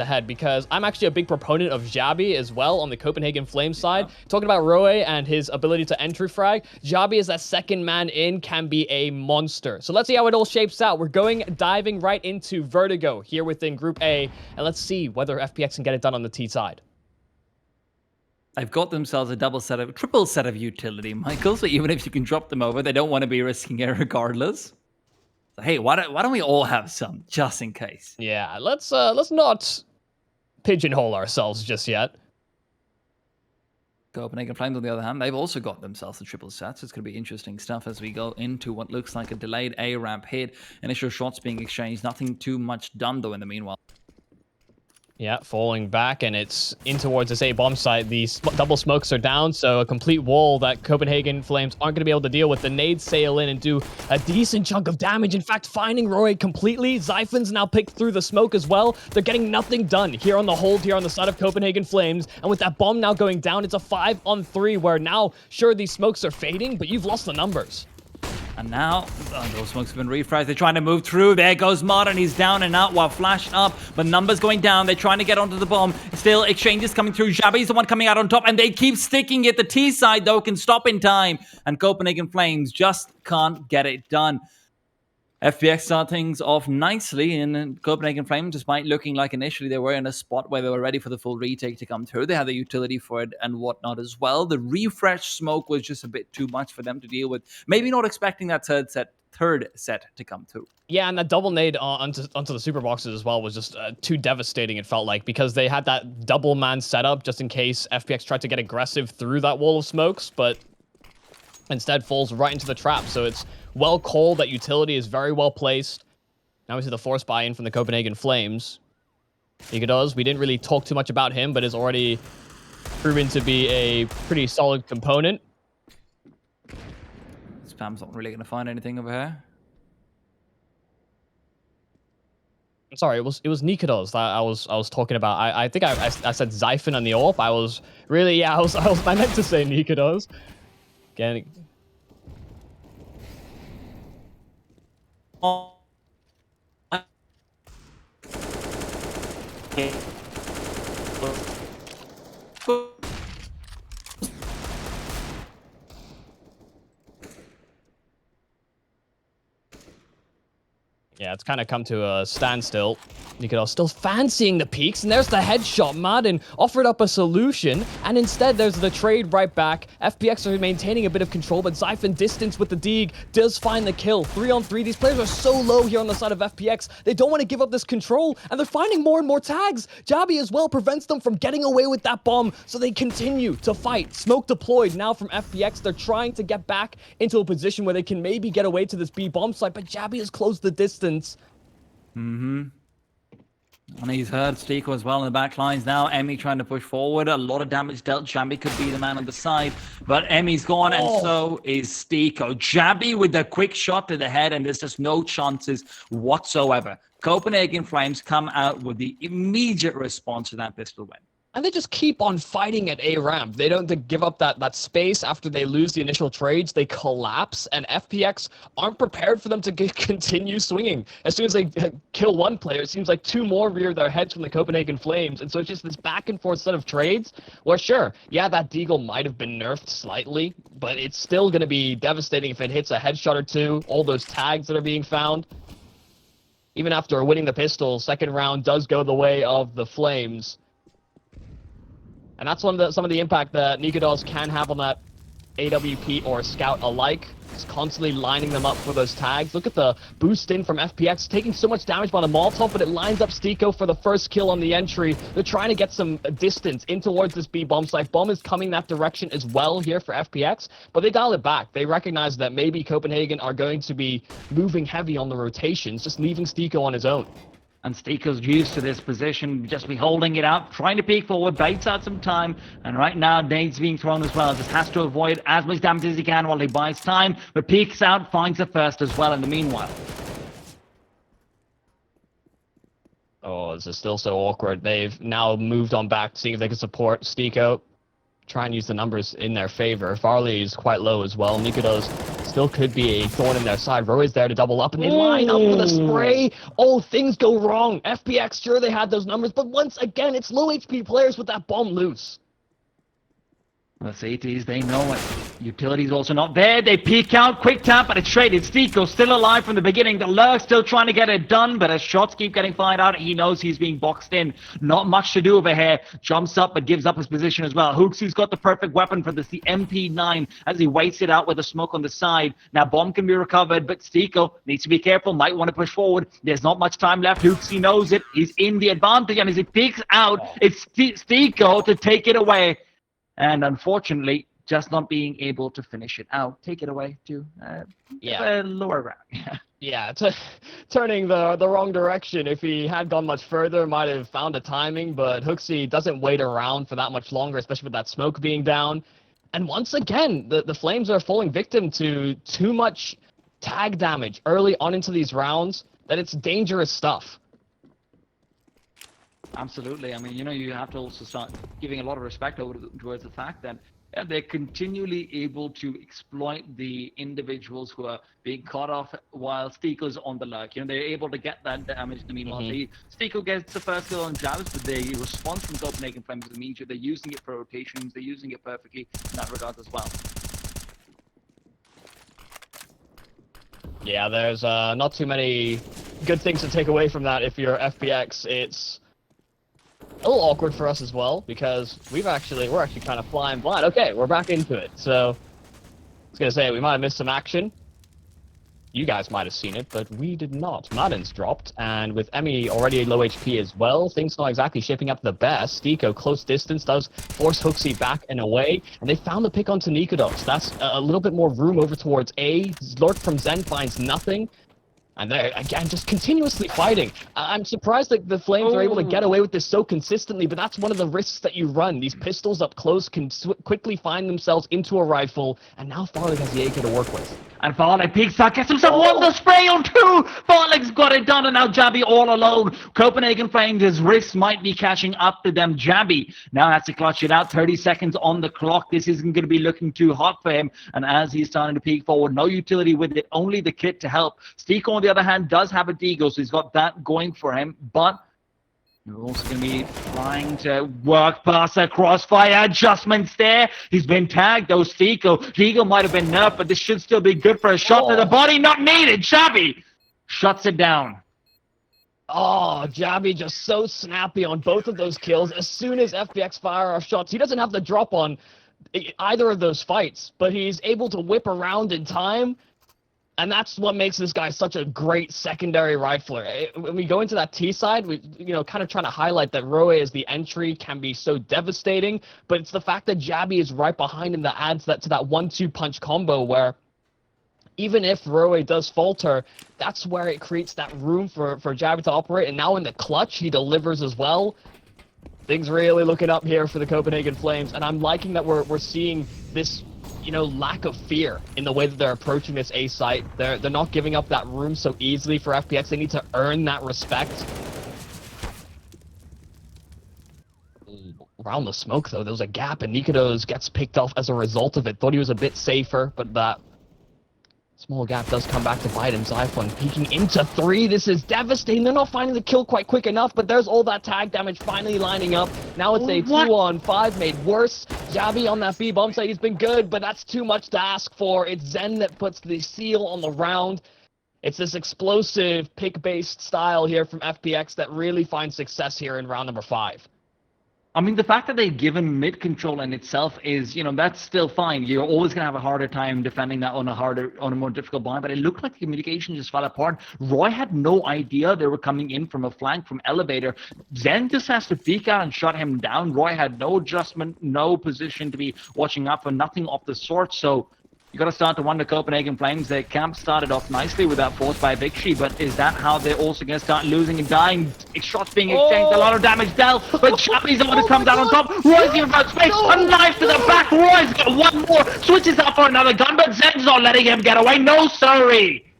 ahead, because I'm actually a big proponent of Jabi as well on the Copenhagen Flames side. Talking about Roe and his ability to entry frag, Jabi as that second man in can be a monster. So let's see how it all shapes out. We're diving right into Vertigo here within Group A, and let's see whether FPX can get it done on the T side. They've got themselves a triple set of utility, Michael. So even if you can drop them over, they don't want to be risking it regardless. So hey, why don't we all have some just in case? Yeah, let's not pigeonhole ourselves just yet. Copenhagen Flames, on the other hand, they've also got themselves a triple set. So it's going to be interesting stuff as we go into what looks like a delayed A ramp hit. Initial shots being exchanged. Nothing too much done, though, in the meanwhile. Yeah, falling back, and it's in towards this A bomb site. The double smokes are down, so a complete wall that Copenhagen Flames aren't going to be able to deal with. The nades sail in and do a decent chunk of damage. In fact, finding Roy completely. Zyphon's now picked through the smoke as well. They're getting nothing done here on the hold here on the side of Copenhagen Flames. And with that bomb now going down, it's a 5-on-3 where now, sure, these smokes are fading, but you've lost the numbers. And now, those smokes have been refreshed. They're trying to move through. There goes Modern. He's down and out while flashed up. But numbers going down. They're trying to get onto the bomb. Still, exchanges coming through. Jabi's the one coming out on top. And they keep sticking it. The T side, though, can stop in time. And Copenhagen Flames just can't get it done. FPX start things off nicely in Copenhagen Flames, despite looking like initially they were in a spot where they were ready for the full retake to come through. They had the utility for it and whatnot as well. The refresh smoke was just a bit too much for them to deal with. Maybe not expecting that third set to come through. Yeah, and that double nade onto the super boxes as well was just too devastating, it felt like, because they had that double man setup just in case FPX tried to get aggressive through that wall of smokes, but instead falls right into the trap. So it's well called. That utility is very well placed. Now we see the force buy-in from the Copenhagen Flames. Ikadoz, we didn't really talk too much about him, but is already proven to be a pretty solid component. Spam's not really going to find anything over here. Sorry, it was Nikadoz that I was talking about. I think I said Zyphon on the AWP. I was really, yeah, I meant to say Nikadoz. Again. Yeah, it's kind of come to a standstill. Nikodal still fancying the peaks, and there's the headshot. Madden offered up a solution, and instead there's the trade right back. FPX are maintaining a bit of control, but Zyphon distance with the Deeg does find the kill. 3-on-3, these players are so low here on the side of FPX. They don't want to give up this control, and they're finding more and more tags. Jabi as well prevents them from getting away with that bomb, so they continue to fight. Smoke deployed now from FPX. They're trying to get back into a position where they can maybe get away to this B bomb site, but Jabi has closed the distance. And he's heard Stico as well in the back lines now. Emmy trying to push forward. A lot of damage dealt. Jabi could be the man on the side, but Emmy's gone, and so is Stico. Jabi with a quick shot to the head, and there's just no chances whatsoever. Copenhagen Flames come out with the immediate response to that pistol win. And they just keep on fighting at A ramp. They don't give up that space after they lose the initial trades. They collapse, and FPX aren't prepared for them to continue swinging. As soon as they kill one player, it seems like two more rear their heads from the Copenhagen Flames. And so it's just this back and forth set of trades where, sure, yeah, that Deagle might have been nerfed slightly, but it's still going to be devastating if it hits a headshot or two. All those tags that are being found. Even after winning the pistol, second round does go the way of the Flames. And that's some of the impact that Nikados can have on that AWP or Scout alike. It's constantly lining them up for those tags. Look at the boost in from FPX, taking so much damage by the Molotov, but it lines up Stico for the first kill on the entry. They're trying to get some distance in towards this B bomb site. Bomb is coming that direction as well here for FPX, but they dial it back. They recognize that maybe Copenhagen are going to be moving heavy on the rotations, just leaving Stico on his own. And Stico's used to this position, just be holding it up, trying to peek forward, baits out some time, and right now nades being thrown as well. Just has to avoid as much damage as he can while he buys time, but peeks out, finds the first as well in the meanwhile. Oh, this is still so awkward. They've now moved on back, seeing if they can support Stico. try and use the numbers in their favor. Farley is quite low as well. Nikodos still could be a thorn in their side. Roe is there to double up, and they line up for the spray. Oh, things go wrong. FPX, sure, they had those numbers, but once again, it's low HP players with that bomb loose. The CTs, they know it. Utility's also not there. They peek out, quick tap, but it's traded. Stico still alive from the beginning. The Lurk still trying to get it done, but as shots keep getting fired out, he knows he's being boxed in. Not much to do over here. Jumps up, but gives up his position as well. Hooksy's got the perfect weapon for this, the MP9, as he waits it out with the smoke on the side. Now, bomb can be recovered, but Stico needs to be careful. Might want to push forward. There's not much time left. Hooksy knows it. He's in the advantage, and as he peeks out, it's Stico to take it away. And unfortunately, just not being able to finish it out. Take it away to a lower round. Yeah, turning the wrong direction. If he had gone much further, might have found a timing, but Hooksy doesn't wait around for that much longer, especially with that smoke being down. And once again, the Flames are falling victim to too much tag damage early on into these rounds, that it's dangerous stuff. Absolutely. I mean, you have to also start giving a lot of respect towards the fact that they're continually able to exploit the individuals who are being caught off while Stico's on the lurk. They're able to get that damage. Meanwhile, Stico gets the first kill on Javis, but the response from Copenhagen Flames is immediate. They're using it for rotations. They're using it perfectly in that regard as well. Yeah, there's not too many good things to take away from that if you're FPX. It's a little awkward for us as well, because we're actually kind of flying blind. Okay, we're back into it. So, I was going to say, we might have missed some action. You guys might have seen it, but we did not. Madden's dropped, and with Emmy already low HP as well, things not exactly shaping up the best. Stico, close distance, does force Hooksy back and away, and they found the pick onto Nikodos. That's a little bit more room over towards A. Lurk from Zen finds nothing. And they're, again, just continuously fighting. I'm surprised that the Flames are able to get away with this so consistently, but that's one of the risks that you run. These pistols up close can quickly find themselves into a rifle, and now Farley has the AK to work with. And Farley peeks out, gets himself one the spray on two. Farley's got it done, and now Jabby all alone. Copenhagen Flames, his wrists might be catching up to them. Jabby now has to clutch it out. 30 seconds on the clock. This isn't going to be looking too hot for him. And as he's starting to peek forward, no utility with it, only the kit to help. Stico, on the other hand, does have a Deagle, so he's got that going for him. But you're also going to be trying to work past a crossfire adjustments there. He's been tagged, though, Stico. Deagle might have been nerfed, but this should still be good for a shot to the body. Not needed. Jabby shuts it down. Oh, Jabby just so snappy on both of those kills. As soon as FPX fire off shots, he doesn't have the drop on either of those fights, but he's able to whip around in time. And that's what makes this guy such a great secondary rifler. When we go into that T side, we kind of trying to highlight that Roe as the entry can be so devastating, but it's the fact that Jabby is right behind him that adds that to that 1-2 punch combo where even if Roe does falter, that's where it creates that room for Jabby to operate. And now in the clutch, he delivers as well. Things really looking up here for the Copenhagen Flames, and I'm liking that we're seeing this lack of fear in the way that they're approaching this A site. They're not giving up that room so easily for FPX. They need to earn that respect. Around the smoke, though, there was a gap, and Nikodos gets picked off as a result of it. Thought he was a bit safer, but that small gap does come back to bite him. Zyphon peeking into 3. This is devastating. They're not finding the kill quite quick enough, but there's all that tag damage finally lining up. Now it's a 2-on-5 made worse. Jabby on that B bomb site, he's been good, but that's too much to ask for. It's Zen that puts the seal on the round. It's this explosive pick-based style here from FPX that really finds success here in round number 5. I mean, the fact that they've given mid control in itself is, that's still fine. You're always going to have a harder time defending that on a more difficult blind, but it looked like the communication just fell apart. Roy had no idea they were coming in from a flank from elevator. Zen just has to peek out and shut him down. Roy had no adjustment, no position to be watching out for, nothing of the sort, so you got to start to wonder, Copenhagen Flames, their camp started off nicely with that force by Victory, but is that how they're also going to start losing and dying? Shots being exchanged, a lot of damage dealt, but Jabby's the one to come down on top. Roy's giving out space, a knife to the back. Roy's got one more, switches up for another gun, but Zen's not letting him get away. No, sorry.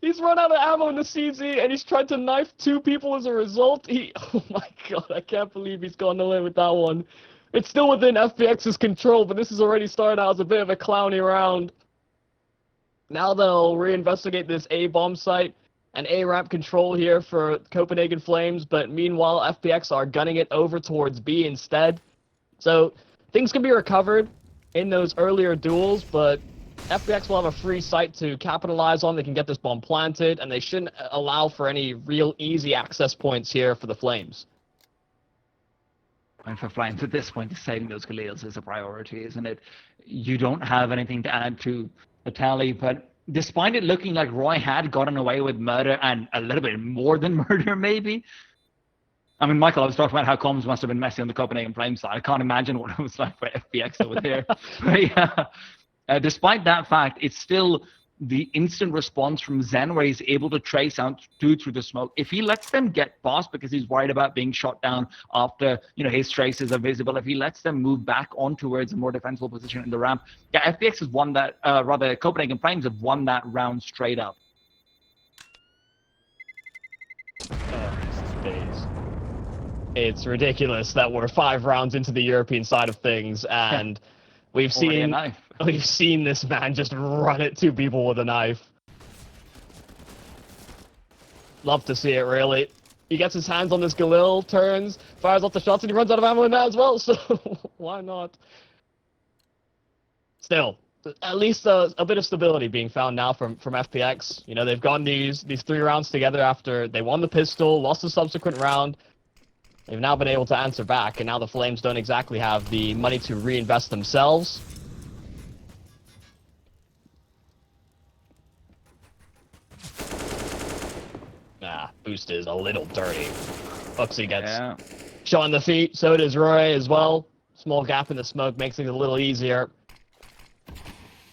He's run out of ammo in the CZ, and he's tried to knife 2 people as a result. Oh my god, I can't believe he's gone away with that one. It's still within FPX's control, but this has already started out as a bit of a clowny round. Now they'll reinvestigate this A bomb site and A ramp control here for Copenhagen Flames, but meanwhile, FPX are gunning it over towards B instead. So things can be recovered in those earlier duels, but FPX will have a free site to capitalize on. They can get this bomb planted, and they shouldn't allow for any real easy access points here for the Flames. And for Flames at this point, saving those Galils is a priority, isn't it? You don't have anything to add to the tally, but despite it looking like Roy had gotten away with murder and a little bit more than murder, maybe. I mean, Michael, I was talking about how comms must have been messy on the Copenhagen Flames side. I can't imagine what it was like for FPX over there. But yeah, despite that fact, it's still the instant response from Zen where he's able to trace out through the smoke. If he lets them get past because he's worried about being shot down after, his traces are visible, if he lets them move back on towards a more defensible position in the ramp, yeah, FPX has won that, rather Copenhagen Flames have won that round straight up. It's ridiculous that we're 5 rounds into the European side of things, and we've seen this man just run at 2 people with a knife. Love to see it, really. He gets his hands on this Galil, turns, fires off the shots, and he runs out of ammo in that as well, so why not? Still, at least a bit of stability being found now from FPX. They've gone these 3 rounds together after they won the pistol, lost the subsequent round. They've now been able to answer back, and now the Flames don't exactly have the money to reinvest themselves. Boost is a little dirty. Buxy gets shot in the feet, so does Roy as well. Small gap in the smoke makes things a little easier.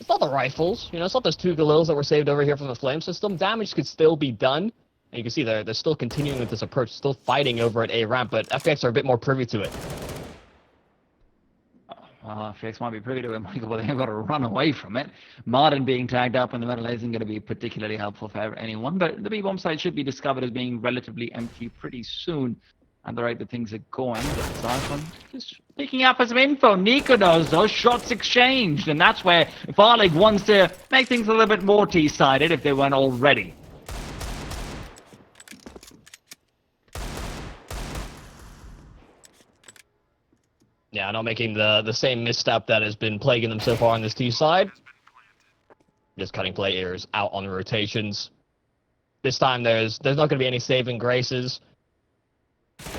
It's not the rifles, it's not those 2 Galils that were saved over here from the Flame system. Damage could still be done. And you can see they're still continuing with this approach, still fighting over at A ramp, but FPX are a bit more privy to it. FPX might be privy to it, Michael, but they've got to run away from it. Martin being tagged up in the middle isn't going to be particularly helpful for anyone, but the B-bomb site should be discovered as being relatively empty pretty soon. And the rate that things are going, just picking up some info. Nico knows those shots exchanged, and that's where Farlig wants to make things a little bit more T-sided if they weren't already. Yeah, not making the same misstep that has been plaguing them so far on this T side. Just cutting players out on the rotations. This time there's not going to be any saving graces.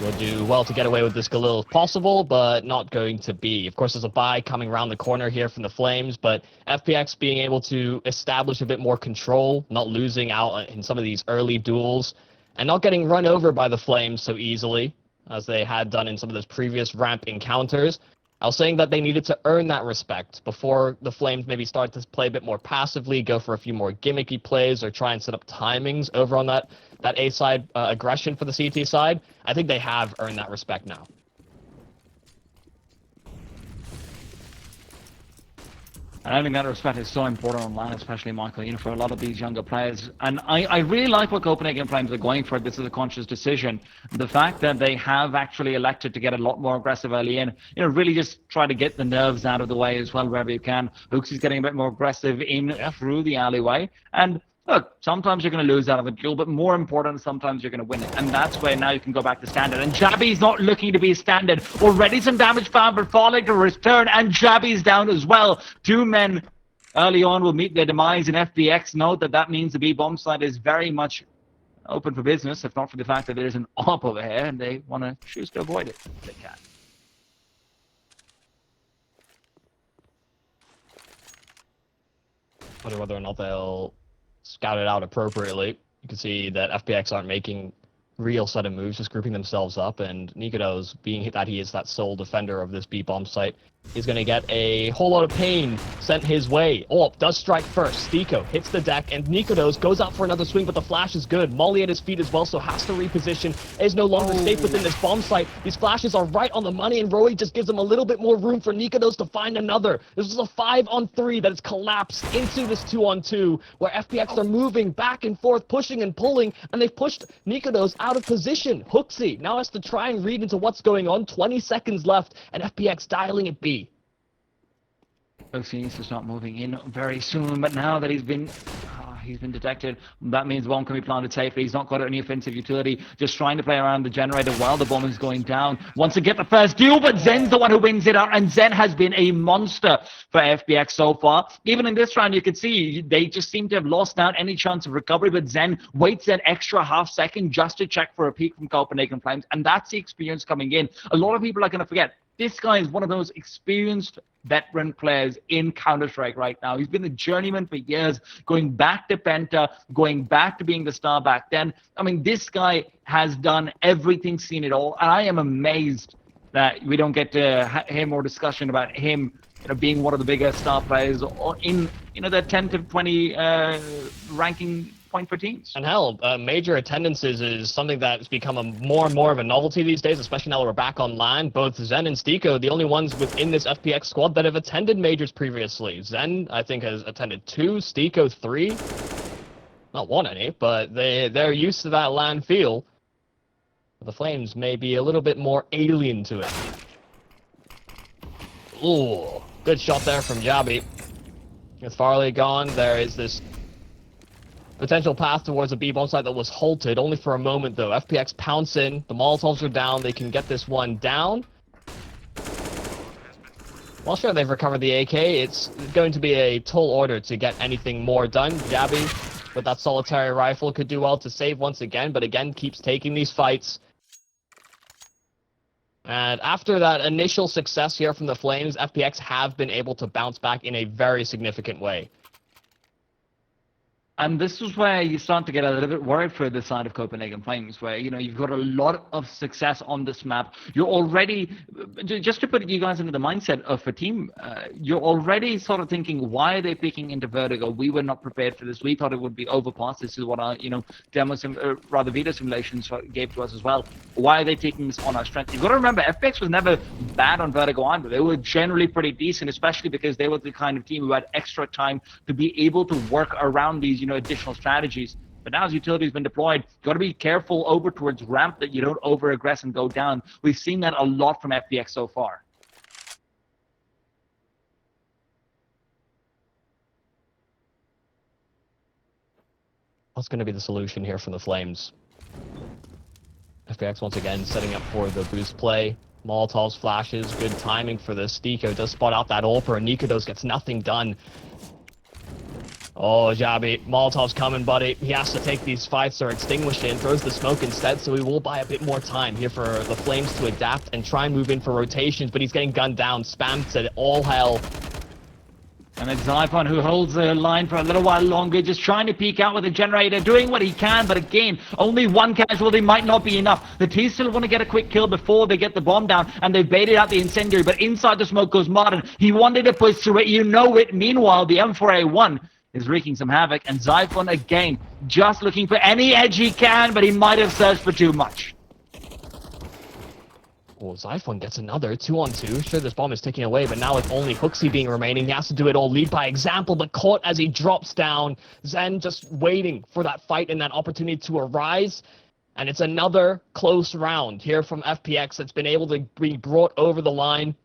We'll do well to get away with this Galil if possible, but not going to be. Of course, there's a buy coming around the corner here from the Flames, but FPX being able to establish a bit more control, not losing out in some of these early duels, and not getting run over by the Flames so easily, as they had done in some of those previous ramp encounters. I was saying that they needed to earn that respect before the Flames maybe start to play a bit more passively, go for a few more gimmicky plays, or try and set up timings over on that A side aggression for the CT side. I think they have earned that respect now. And I think that respect is so important online, especially, Michael, for a lot of these younger players. And I really like what Copenhagen Flames are going for. This is a conscious decision. The fact that they have actually elected to get a lot more aggressive early in, really just try to get the nerves out of the way as well wherever you can. Hooks is getting a bit more aggressive through the alleyway. And look, sometimes you're going to lose out of a duel, but more important, sometimes you're going to win it. And that's where now you can go back to standard. And Jabby's not looking to be standard. Already some damage found, but falling to return, and Jabby's down as well. 2 men early on will meet their demise in FPX. Note that means the B-bomb site is very much open for business, if not for the fact that there's an AWP over here, and they want to choose to avoid it if they can. Wonder whether or not they'll scout it out appropriately. You can see that FPX aren't making real sudden moves, just grouping themselves up, and Nikodos, being that he is that sole defender of this B-bomb site, He's going to get a whole lot of pain sent his way. Orp does strike first. Stiko hits the deck, and Nikodos goes out for another swing, but the flash is good. Molly at his feet as well, so has to reposition. Is no longer safe within this bomb site. These flashes are right on the money, and Roey just gives him a little bit more room for Nikodos to find another. This is a 5-on-3 that has collapsed into this 2-on-2, where FPX are moving back and forth, pushing and pulling, and they've pushed Nikodos out of position. Hooksy now has to try and read into what's going on. 20 seconds left, and FPX dialing it B. He needs to start moving in very soon, but now that he's been detected, that means bomb can be planted safely. He's not got any offensive utility, just trying to play around the generator while the bomb is going down. Wants to get the first duel, but Zen's the one who wins it out, and Zen has been a monster for FPX so far. Even in this round, you can see they just seem to have lost out any chance of recovery, but Zen waits that extra half second just to check for a peek from Copenhagen Flames, and that's the experience coming in. A lot of people are going to forget, this guy is one of those experienced veteran players in Counter-Strike right now. He's been a journeyman for years, going back to Penta, going back to being the star back then. I mean, this guy has done everything, seen it all, and I am amazed that we don't get to hear more discussion about him, being one of the biggest star players in, the 10 to 20 ranking point for teams. And hell, major attendances is something that's become more and more of a novelty these days, especially now that we're back online. Both Zen and Stiko, the only ones within this FPX squad that have attended majors previously. Zen, I think, has attended 2, Stiko 3. Not 1 any, but they're used to that LAN feel. The Flames may be a little bit more alien to it. Ooh, good shot there from Jabi. With Farley gone, there is this potential path towards a B-bomb site that was halted, only for a moment though. FPX pounce in, the Molotovs are down, they can get this one down. Well, sure, they've recovered the AK. It's going to be a tall order to get anything more done. Jabi, with that solitary rifle, could do well to save once again, but again, keeps taking these fights. And after that initial success here from the Flames, FPX have been able to bounce back in a very significant way. And this is where you start to get a little bit worried for the side of Copenhagen Flames, where, you've got a lot of success on this map. You're already, just to put you guys into the mindset of a team, you're already sort of thinking, why are they picking into Vertigo? We were not prepared for this. We thought it would be overpass. This is what our, video simulations gave to us as well. Why are they taking this on our strength? You've got to remember, FPX was never bad on Vertigo either. They were generally pretty decent, especially because they were the kind of team who had extra time to be able to work around these, additional strategies. But now as utility has been deployed, you've got to be careful over towards ramp that you don't over-aggress and go down. We've seen that a lot from FPX so far. What's going to be the solution here from the Flames? FPX once again setting up for the boost play. Molotov's flashes, good timing for the Stiko. Does spot out that AWPer, and Nikodos gets nothing done. Oh, Jabi, Molotov's coming, buddy. He has to take these fights or extinguish it and throws the smoke instead, so he will buy a bit more time here for the Flames to adapt and try and move in for rotations, but he's getting gunned down, spammed to all hell. And it's Zyphon who holds the line for a little while longer, just trying to peek out with the generator, doing what he can, but again, only one casualty might not be enough. The T still want to get a quick kill before they get the bomb down, and they've baited out the incendiary, but inside the smoke goes Martin. He wanted to push through it, it. Meanwhile, the M4A1 is wreaking some havoc, and Zyphon again, just looking for any edge he can, but he might have searched for too much. Well, Zyphon gets another 2-on-2. Sure, this bomb is taken away, but now with only Hooksy being remaining, he has to do it all, lead by example, but caught as he drops down. Zen just waiting for that fight and that opportunity to arise. And it's another close round here from FPX that's been able to be brought over the line.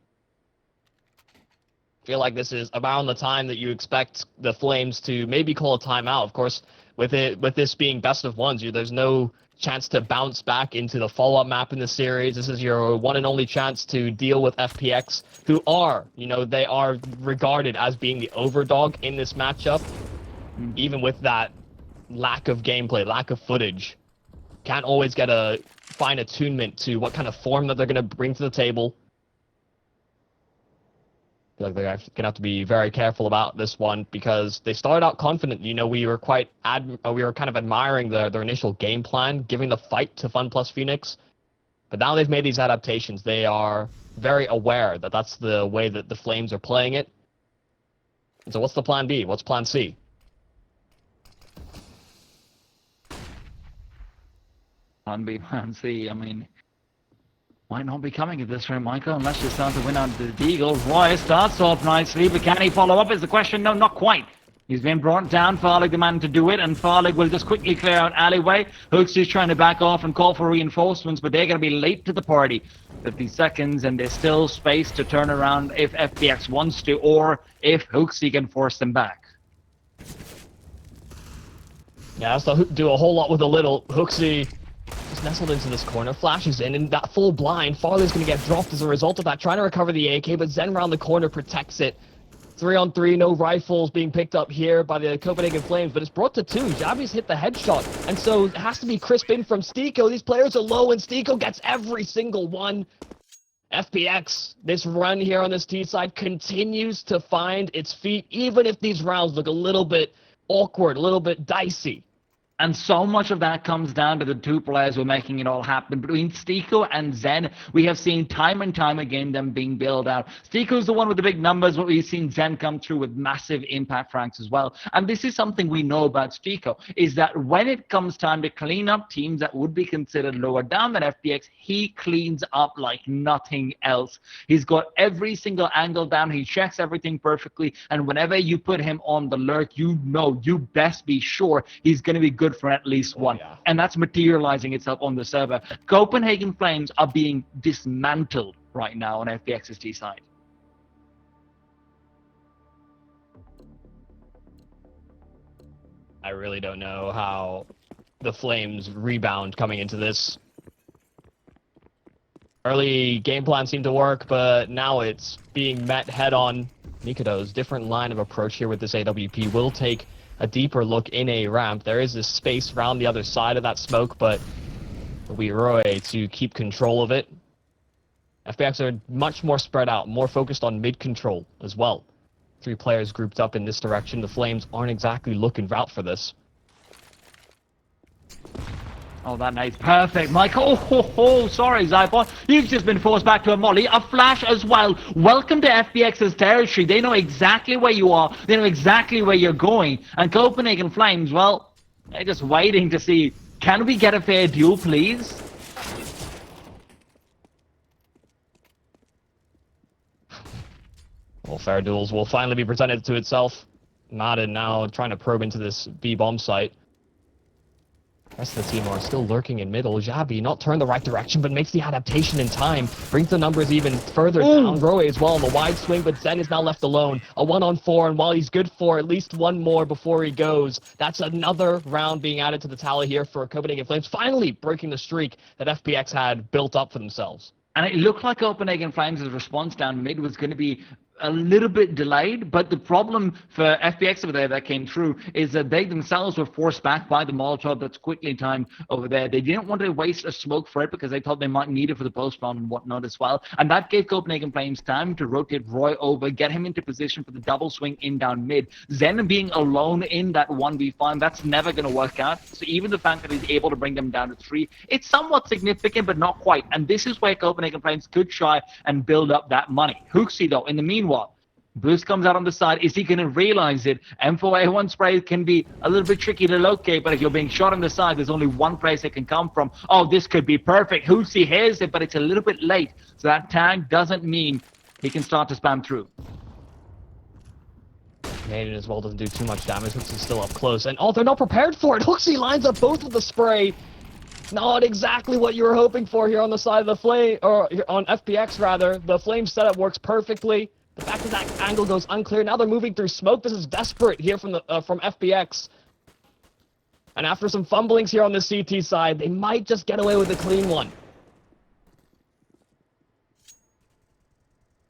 I feel like this is around the time that you expect the Flames to maybe call a timeout. Of course, with this being best of ones, there's no chance to bounce back into the follow-up map in the series. This is your one and only chance to deal with FPX, who are, they are regarded as being the overdog in this matchup, even with that lack of gameplay, lack of footage. Can't always get a fine attunement to what kind of form that they're going to bring to the table. I feel like they're going to have to be very careful about this one because they started out confident. We were kind of admiring their initial game plan, giving the fight to Fun Plus Phoenix. But now they've made these adaptations. They are very aware that that's the way that the Flames are playing it. And so what's the plan B? What's plan C? Plan B, plan C. I mean, might not be coming at this rate, Michael, unless you start to win out the Deagle. Roy starts off nicely, but can he follow up is the question. No, not quite. He's been brought down. Farlig the man to do it, and Farlig will just quickly clear out alleyway. Hooks is trying to back off and call for reinforcements, but they're going to be late to the party. 50 seconds, and there's still space to turn around if FPX wants to, or if Hooksy can force them back. Yeah, that's to do a whole lot with a little. Hooksy just nestled into this corner, flashes in, and that full blind. Farlig's going to get dropped as a result of that, trying to recover the AK, but Zen around the corner protects it. 3-on-3, no rifles being picked up here by the Copenhagen Flames, but it's brought to 2. Javi's hit the headshot, and so it has to be crisp in from Stiko. These players are low, and Stiko gets every single one. FPX, this run here on this T side continues to find its feet, even if these rounds look a little bit awkward, a little bit dicey. And so much of that comes down to the two players who are making it all happen. Between Stiko and Zen, we have seen time and time again them being built out. Stiko's the one with the big numbers, but we've seen Zen come through with massive impact franks as well. And this is something we know about Stiko, is that when it comes time to clean up teams that would be considered lower down than FPX, he cleans up like nothing else. He's got every single angle down, he checks everything perfectly, and whenever you put him on the lurk, you know, you best be sure he's going to be good for at least one. Yeah. And that's materializing itself on the server. Copenhagen Flames are being dismantled right now on FPX's T side. I really don't know how the Flames rebound coming into this. Early game plan seemed to work, but now it's being met head-on. Nikodo's different line of approach here with this AWP will take a deeper look in a ramp. There is this space around the other side of that smoke, but it'll be Roy to keep control of it. FPX are much more spread out, more focused on mid-control as well. 3 players grouped up in this direction. The Flames aren't exactly looking out for this. Oh, that nice. Perfect, Michael. Sorry, Zypon. You've just been forced back to a molly. A flash as well. Welcome to FPX's territory. They know exactly where you are. They know exactly where you're going. And Copenhagen Flames, well, they're just waiting to see, can we get a fair duel, please? Well, fair duels will finally be presented to itself. Madden now trying to probe into this B-bomb site. The rest of the team are still lurking in middle. Jabi not turn the right direction, but makes the adaptation in time. Brings the numbers even further down. Roe as well on the wide swing, but Zen is now left alone. A 1-on-4, and while he's good for at least one more before he goes, that's another round being added to the tally here for Copenhagen Flames, finally breaking the streak that FPX had built up for themselves. And it looked like Copenhagen Flames' response down mid was going to be a little bit delayed, but the problem for FPX over there that came through is that they themselves were forced back by the Molotov that's quickly timed over there. They didn't want to waste a smoke for it because they thought they might need it for the post-round and whatnot as well. And that gave Copenhagen Flames time to rotate Roy over, get him into position for the double swing in down mid. Zen being alone in that 1v5, that's never going to work out. So even the fact that he's able to bring them down to 3, it's somewhat significant, but not quite. And this is where Copenhagen Flames could try and build up that money. Hooksy, though, in the meanwhile, Boost comes out on the side. Is he going to realize it? M4A1 spray can be a little bit tricky to locate, but if you're being shot on the side, there's only one place it can come from. Oh, this could be perfect. Hooksy hears it, but it's a little bit late. So that tag doesn't mean he can start to spam through. Maiden as well doesn't do too much damage. Hooksy's still up close. And oh, they're not prepared for it. Hooksy lines up both with the spray. Not exactly what you were hoping for here on the side of the Flame, or on FPX rather. The Flame setup works perfectly. The fact that that angle goes unclear. Now they're moving through smoke. This is desperate here from the from FPX. And after some fumblings here on the CT side, they might just get away with a clean one.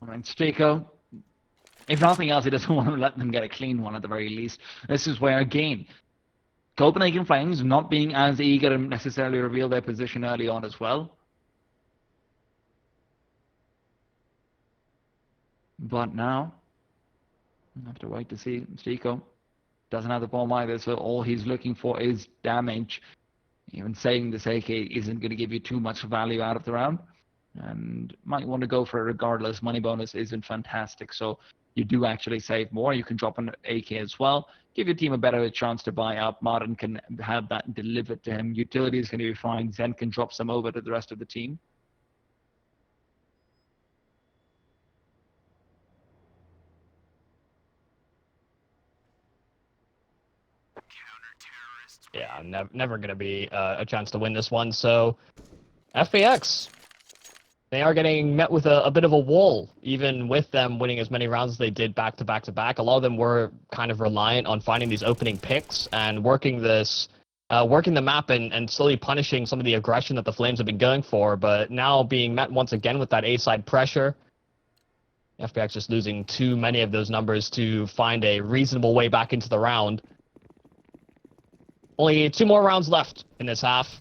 All right, Stiko. If nothing else, he doesn't want to let them get a clean one at the very least. This is where, again, Copenhagen Flames not being as eager to necessarily reveal their position early on as well. But now, I have to wait to see. Stiko doesn't have the bomb either, so all he's looking for is damage. Even saying this AK isn't going to give you too much value out of the round. and might want to go for it regardless. Money bonus isn't fantastic, so you do actually save more. You can drop an AK as well. Give your team a better chance to buy up. Martin can have that delivered to him. Utility is going to be fine. Zen can drop some over to the rest of the team. Yeah, never going to be a chance to win this one. So, FPX, they are getting met with a bit of a wall, even with them winning as many rounds as they did back to back to back. A lot of them were kind of reliant on finding these opening picks and working the map and slowly punishing some of the aggression that the Flames have been going for. But now being met once again with that A-side pressure, FPX just losing too many of those numbers to find a reasonable way back into the round. Only 2 more rounds left in this half.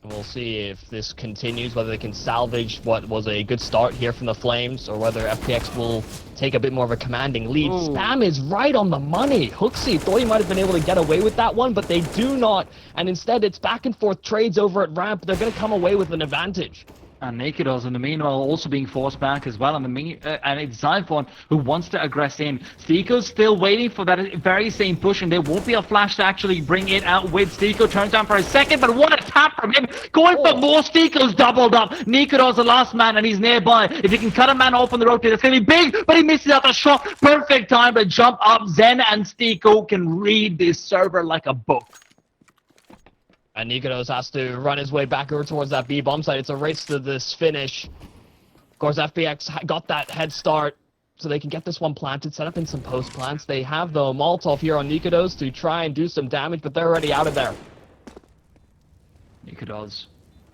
We'll see if this continues, whether they can salvage what was a good start here from the Flames, or whether FPX will take a bit more of a commanding lead. Ooh. Spam is right on the money. Hooksy thought he might have been able to get away with that one, but they do not. And instead, it's back and forth trades over at ramp. They're going to come away with an advantage. And Nakedos in the meanwhile also being forced back as well. And it's Zyphon who wants to aggress in. Stiko's still waiting for that very same push, and there won't be a flash to actually bring it out with. Stiko turns down for a second, but what a tap from him. Going for more. Stiko's doubled up. Nakedos the last man, and he's nearby. If he can cut a man off on the rotate, it's going to be big, but he misses out the shot. Perfect time to jump up. Zen and Stiko can read this server like a book. And Nikodos has to run his way back over towards that B bomb site. It's a race to this finish. Of course, FPX got that head start, so they can get this one planted, set up in some post plants. They have the Molotov here on Nikodos to try and do some damage, but they're already out of there. Nikodos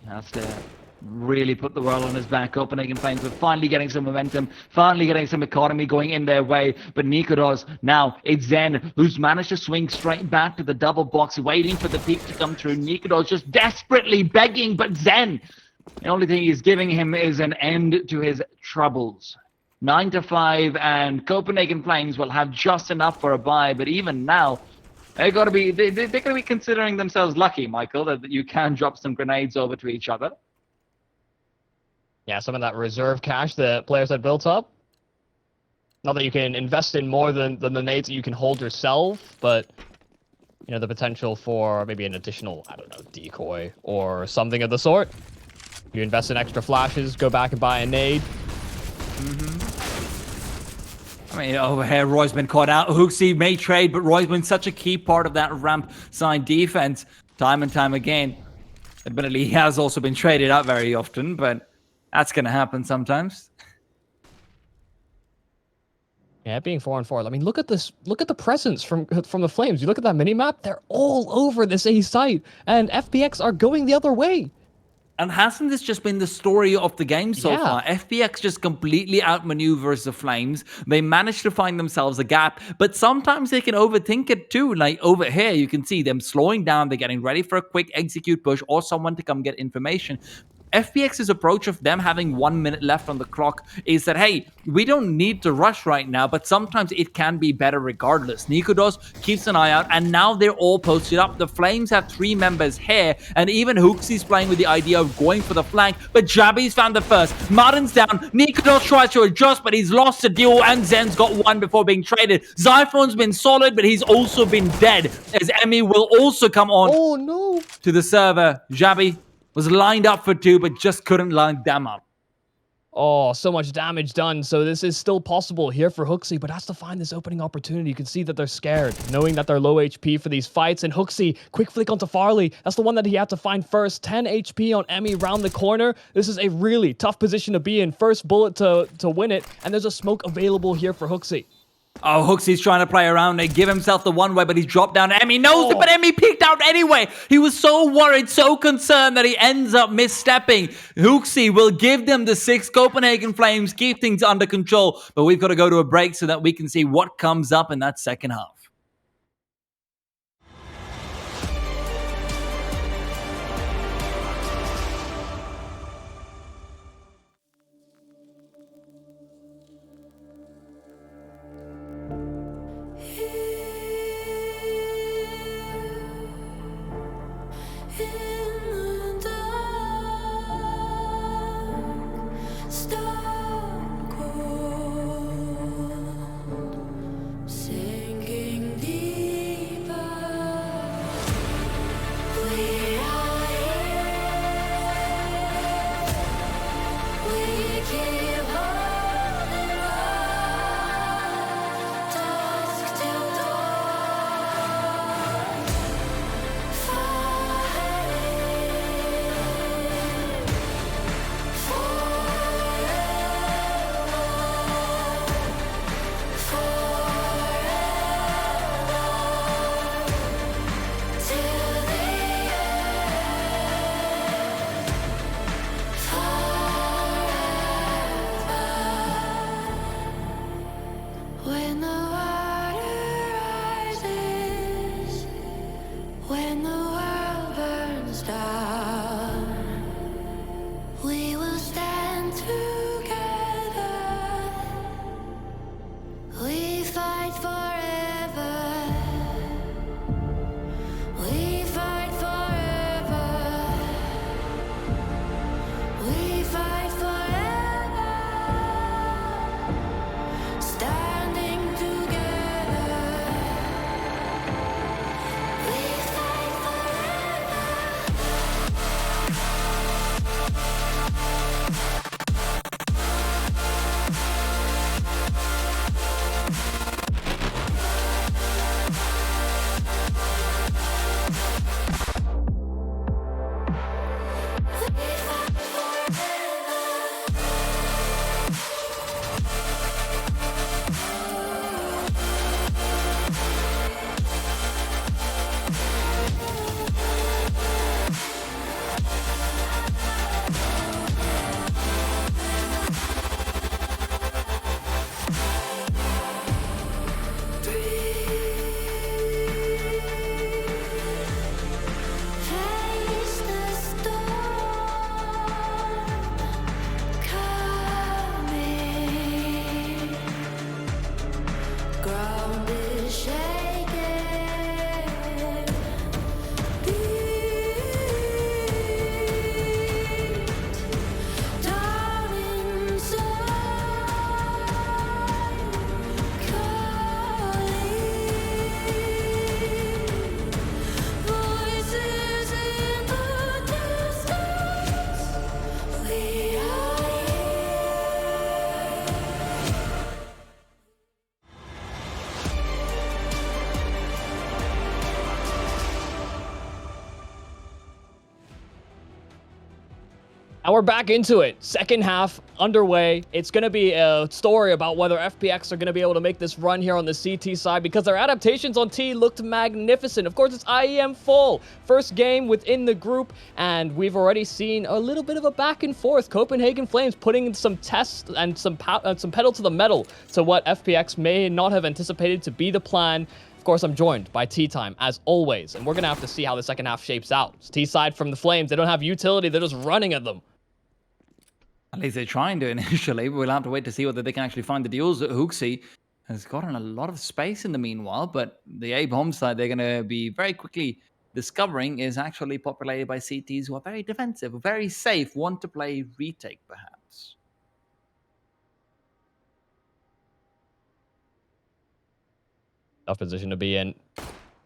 has to really put the world on his back. Copenhagen Flames are finally getting some momentum, finally getting some economy going in their way. But Nikodos, now it's Zen who's managed to swing straight back to the double box, waiting for the peak to come through. Nikodos just desperately begging, but Zen, the only thing he's giving him is an end to his troubles. 9-5, and Copenhagen Flames will have just enough for a bye. But even now, they're going to be considering themselves lucky, Michael, that you can drop some grenades over to each other. Yeah, some of that reserve cash that players had built up. Not that you can invest in more than the nades that you can hold yourself, but you know, the potential for maybe an additional, I don't know, decoy or something of the sort. You invest in extra flashes, go back and buy a nade. I mean, over here, Roy's been caught out. Hooksy may trade, but Roy's been such a key part of that ramp side defense time and time again. Admittedly, he has also been traded out very often, but that's going to happen sometimes. Yeah, being 4-4. I mean, look at this. Look at the presence from the Flames. You look at that mini-map, they're all over this A site, and FPX are going the other way. And hasn't this just been the story of the game so far? FPX just completely outmaneuvers the Flames. They manage to find themselves a gap, but sometimes they can overthink it too. Like over here, you can see them slowing down. They're getting ready for a quick execute push or someone to come get information. FPX's approach of them having 1 minute left on the clock is that, hey, we don't need to rush right now, but sometimes it can be better regardless. Nikodos keeps an eye out, and now they're all posted up. The Flames have 3 members here, and even Hooksy's playing with the idea of going for the flank, but Jabby's found the first. Martin's down. Nikodos tries to adjust, but he's lost the duel, and Zen's got 1 before being traded. Zyphon's been solid, but he's also been dead, as Emmy will also come on to the server. Jabby was lined up for 2, but just couldn't line them up. Oh, so much damage done. So this is still possible here for Hooksy, but has to find this opening opportunity. You can see that they're scared, knowing that they're low HP for these fights. And Hooksy, quick flick onto Farley. That's the one that he had to find first. 10 HP on Emmy round the corner. This is a really tough position to be in. First bullet to win it. And there's a smoke available here for Hooksy. Oh, Hooksy's trying to play around. They give himself the one way, but he's dropped down. Emmy knows it, but Emmy peeked out anyway. He was so worried, so concerned that he ends up misstepping. Hooksy will give them the 6. Copenhagen Flames keep things under control, but we've got to go to a break so that we can see what comes up in that second half. And we're back into it. Second half underway. It's going to be a story about whether FPX are going to be able to make this run here on the CT side because their adaptations on T looked magnificent. Of course, it's IEM Fall. First game within the group, and we've already seen a little bit of a back and forth. Copenhagen Flames putting some tests and some pedal to the metal to what FPX may not have anticipated to be the plan. Of course, I'm joined by T-Time, as always, and we're going to have to see how the second half shapes out. It's T-side from the Flames. They don't have utility. They're just running at them. At least they're trying to initially. We'll have to wait to see whether they can actually find the deals. Hooksy has gotten a lot of space in the meanwhile, but the A-bomb side they're going to be very quickly discovering is actually populated by CTs who are very defensive, very safe, want to play retake perhaps. Tough position to be in.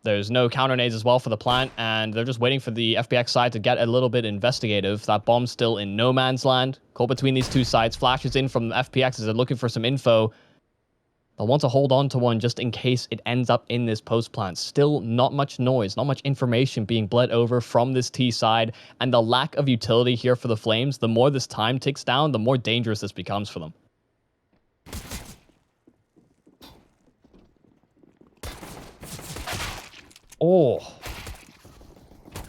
There's no counter nades as well for the plant, and they're just waiting for the FPX side to get a little bit investigative. That bomb's still in no man's land. Caught between these two sides. Flashes in from the FPX as they're looking for some info. They'll want to hold on to one just in case it ends up in this post plant. Still not much noise, not much information being bled over from this T side, and the lack of utility here for the Flames, the more this time ticks down, the more dangerous this becomes for them. Oh.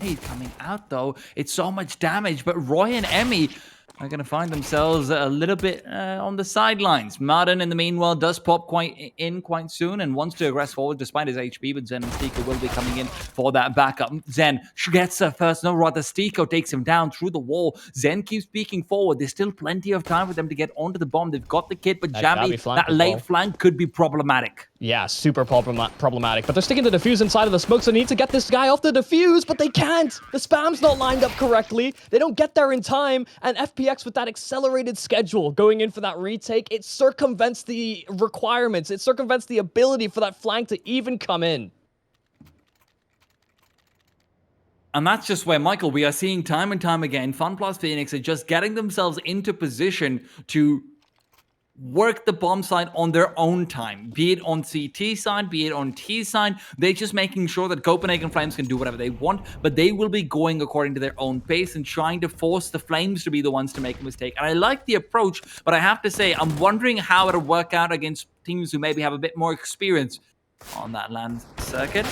He's coming out though. It's so much damage, but Roy and Emmy are going to find themselves a little bit on the sidelines. Martin, in the meanwhile, does pop quite soon and wants to aggress forward despite his HP, but Zen and Stiko will be coming in for that backup. Zen gets a first, no, rather Stiko takes him down through the wall. Zen keeps peeking forward. There's still plenty of time for them to get onto the bomb. They've got the kit, but Jabby, that late flank could be problematic. Yeah, super problematic. But they're sticking the defuse inside of the smoke, so they need to get this guy off the defuse, but they can't. The spam's not lined up correctly. They don't get there in time, and FPX with that accelerated schedule going in for that retake, it circumvents the requirements. It circumvents the ability for that flank to even come in. And that's just where, Michael, we are seeing time and time again, Fun Plus Phoenix are just getting themselves into position to work the bomb side on their own time, be it on CT side, be it on T side. They're just making sure that Copenhagen Flames can do whatever they want, but they will be going according to their own pace and trying to force the Flames to be the ones to make a mistake. And I like the approach, but I have to say, I'm wondering how it'll work out against teams who maybe have a bit more experience on that land circuit.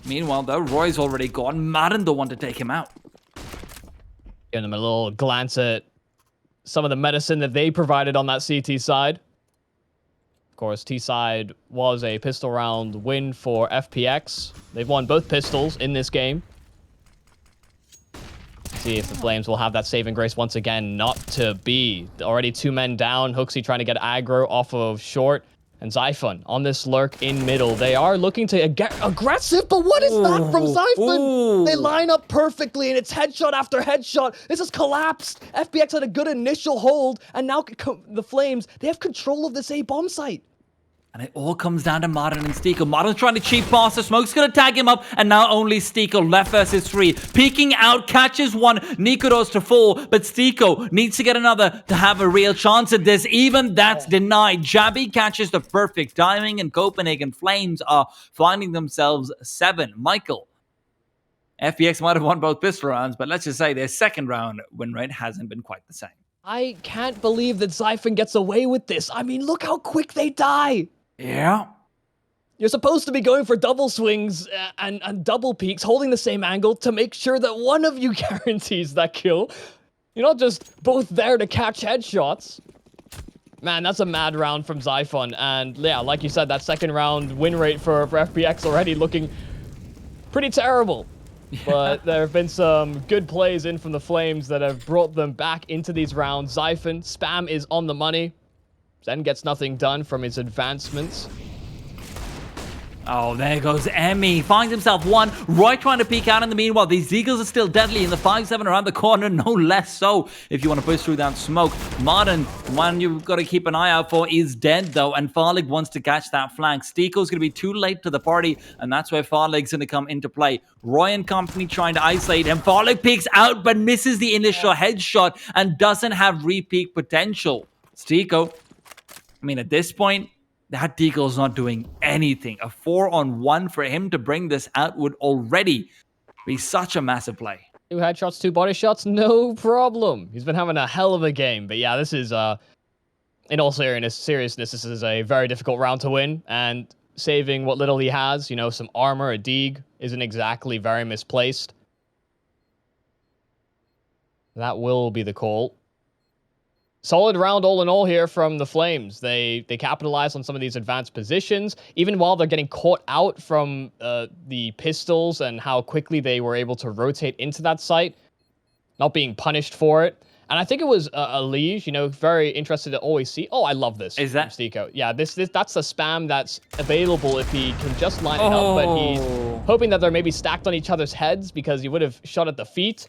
Meanwhile, though, Roy's already gone. Madden the one to take him out. Giving them a little glance at some of the medicine that they provided on that CT side. Of course, T side was a pistol round win for FPX. They've won both pistols in this game. See if the Flames will have that saving grace once again. Not to be. Already 2 men down. Hooksy trying to get aggro off of short. And Zyphon on this lurk in middle. They are looking to get aggressive, but what is that from Zyphon? They line up perfectly, and it's headshot after headshot. This has collapsed. FPX had a good initial hold, and now the Flames, they have control of this A-bomb site. And it all comes down to Martin and Stiko. Martin's trying to cheat past the smoke's going to tag him up, and now only Stiko left versus 3. Peeking out, catches one, Nikodos to fall, but Stiko needs to get another to have a real chance at this. Even that's denied. Jabby catches the perfect timing, and Copenhagen Flames are finding themselves 7. Michael, FPX might have won both pistol rounds, but let's just say their second round win rate hasn't been quite the same. I can't believe that Zyphon gets away with this. I mean, look how quick they die. Yeah. You're supposed to be going for double swings and double peeks, holding the same angle to make sure that one of you guarantees that kill. You're not just both there to catch headshots. Man, that's a mad round from Zyphon. And yeah, like you said, that second round win rate for FPX already looking pretty terrible. Yeah. But there have been some good plays in from the Flames that have brought them back into these rounds. Zyphon, spam is on the money. Zen gets nothing done from his advancements. Oh, there goes Emmy. Finds himself 1. Roy trying to peek out in the meanwhile. These Eagles are still deadly in the 5-7 around the corner, no less so if you want to push through that smoke. Martin, one you've got to keep an eye out for, is dead though, and Farlig wants to catch that flank. Stiko's going to be too late to the party, and that's where Farlig's going to come into play. Roy and company trying to isolate him. Farlig peeks out but misses the initial headshot and doesn't have re-peak potential. Stiko, I mean, at this point, that Deagle's not doing anything. A 4-on-1 for him to bring this out would already be such a massive play. 2 headshots, 2 body shots, no problem. He's been having a hell of a game. But yeah, this is, in all seriousness, this is a very difficult round to win. And saving what little he has, you know, some armor, a Deeg, isn't exactly very misplaced. That will be the call. Solid round all in all here from the Flames. They capitalized on some of these advanced positions, even while they're getting caught out from the pistols and how quickly they were able to rotate into that site, not being punished for it. And I think it was a Liege, you know, very interested to always see. Oh, I love this. Is that Stico? Yeah, that's the spam that's available if he can just line it up, but he's hoping that they're maybe stacked on each other's heads because he would have shot at the feet.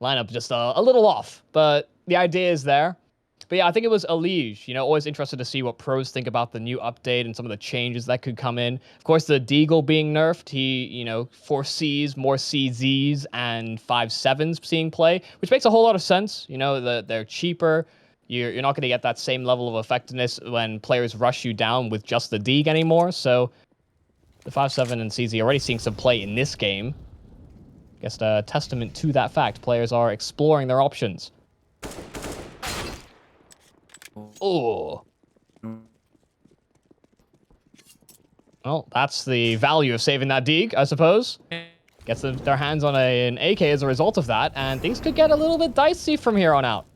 Lineup just a little off, but the idea is there. But yeah, I think it was a Liege. You know, always interested to see what pros think about the new update and some of the changes that could come in. Of course, the Deagle being nerfed, he, you know, foresees more CZs and 5.7s seeing play, which makes a whole lot of sense. You know, they're cheaper. You're not going to get that same level of effectiveness when players rush you down with just the Deag anymore. So the 5.7 and CZ already seeing some play in this game. Guess a testament to that fact. Players are exploring their options. Oh. Well, that's the value of saving that Deeg, I suppose. Gets their hands on an AK as a result of that, and things could get a little bit dicey from here on out.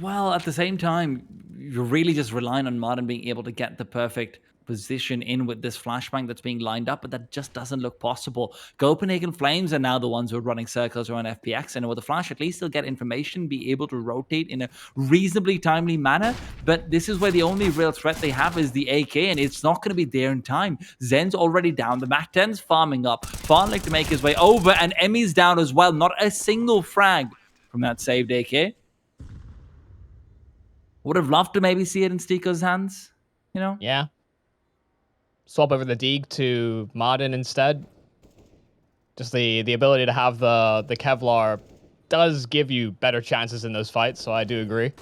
Well, at the same time, you're really just relying on Modern being able to get the perfect position in with this flashbang that's being lined up, but that just doesn't look possible. Copenhagen Flames are now the ones who are running circles around FPX, and with the flash, at least they'll get information, be able to rotate in a reasonably timely manner, but this is where the only real threat they have is the AK, and it's not going to be there in time. Zen's already down, the Mac 10's farming up, Farnlick to make his way over, and Emmy's down as well, not a single frag from that saved AK. Would have loved to maybe see it in Stico's hands, you know? Yeah. Swap over the Deeg to Modern instead. Just the ability to have the Kevlar does give you better chances in those fights, so I do agree.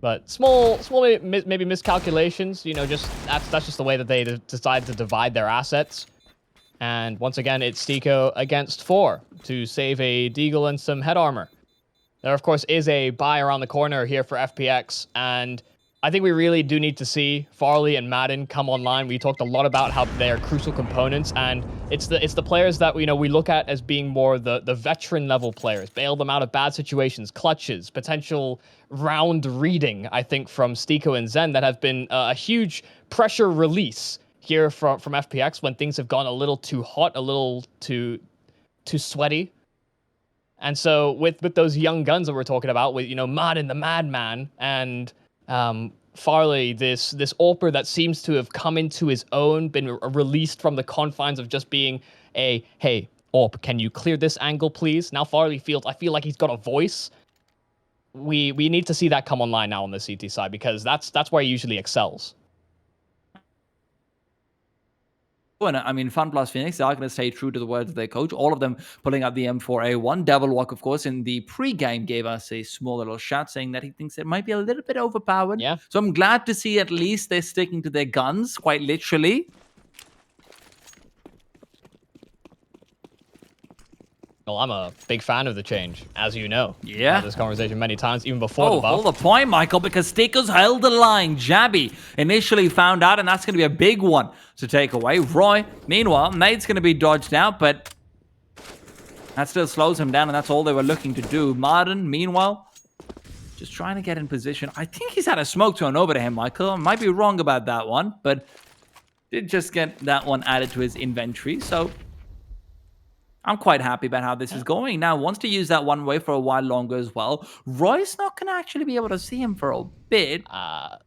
But small maybe miscalculations, you know, just that's just the way that they decide to divide their assets. And once again, it's Stico against 4 to save a Deagle and some head armor. There, of course, is a buy around the corner here for FPX, and I think we really do need to see Farley and Madden come online. We talked a lot about how they are crucial components, and it's the players that we look at as being more the veteran level players, bail them out of bad situations, clutches, potential round reading. I think from Stico and Zen that have been a huge pressure release here from FPX when things have gone a little too hot, a little too sweaty. And so with those young guns that we're talking about, with Madden the Madman and Farley, this AWPer that seems to have come into his own, been released from the confines of just being a, hey, AWP, can you clear this angle, please? Now Farley I feel like he's got a voice. We need to see that come online now on the CT side, because that's where he usually excels. And I mean, Fun plus Phoenix, they are going to stay true to the words of their coach. All of them pulling out the M4A1. Devilwalk, of course, in the pre-game gave us a small little shout saying that he thinks it might be a little bit overpowered. Yeah. So I'm glad to see at least they're sticking to their guns, quite literally. Well, I'm a big fan of the change, as you know. Yeah. I've had this conversation many times, even before the buff. Hold the point, Michael, because Stico's held the line. Jabby initially found out, and that's going to be a big one to take away. Roy, meanwhile, Nade's going to be dodged out, but that still slows him down, and that's all they were looking to do. Martin, meanwhile, just trying to get in position. I think he's had a smoke thrown over to him, Michael. I might be wrong about that one, but did just get that one added to his inventory, so I'm quite happy about how this is going. Now, wants to use that one way for a while longer as well. Roy's not going to actually be able to see him for a bit.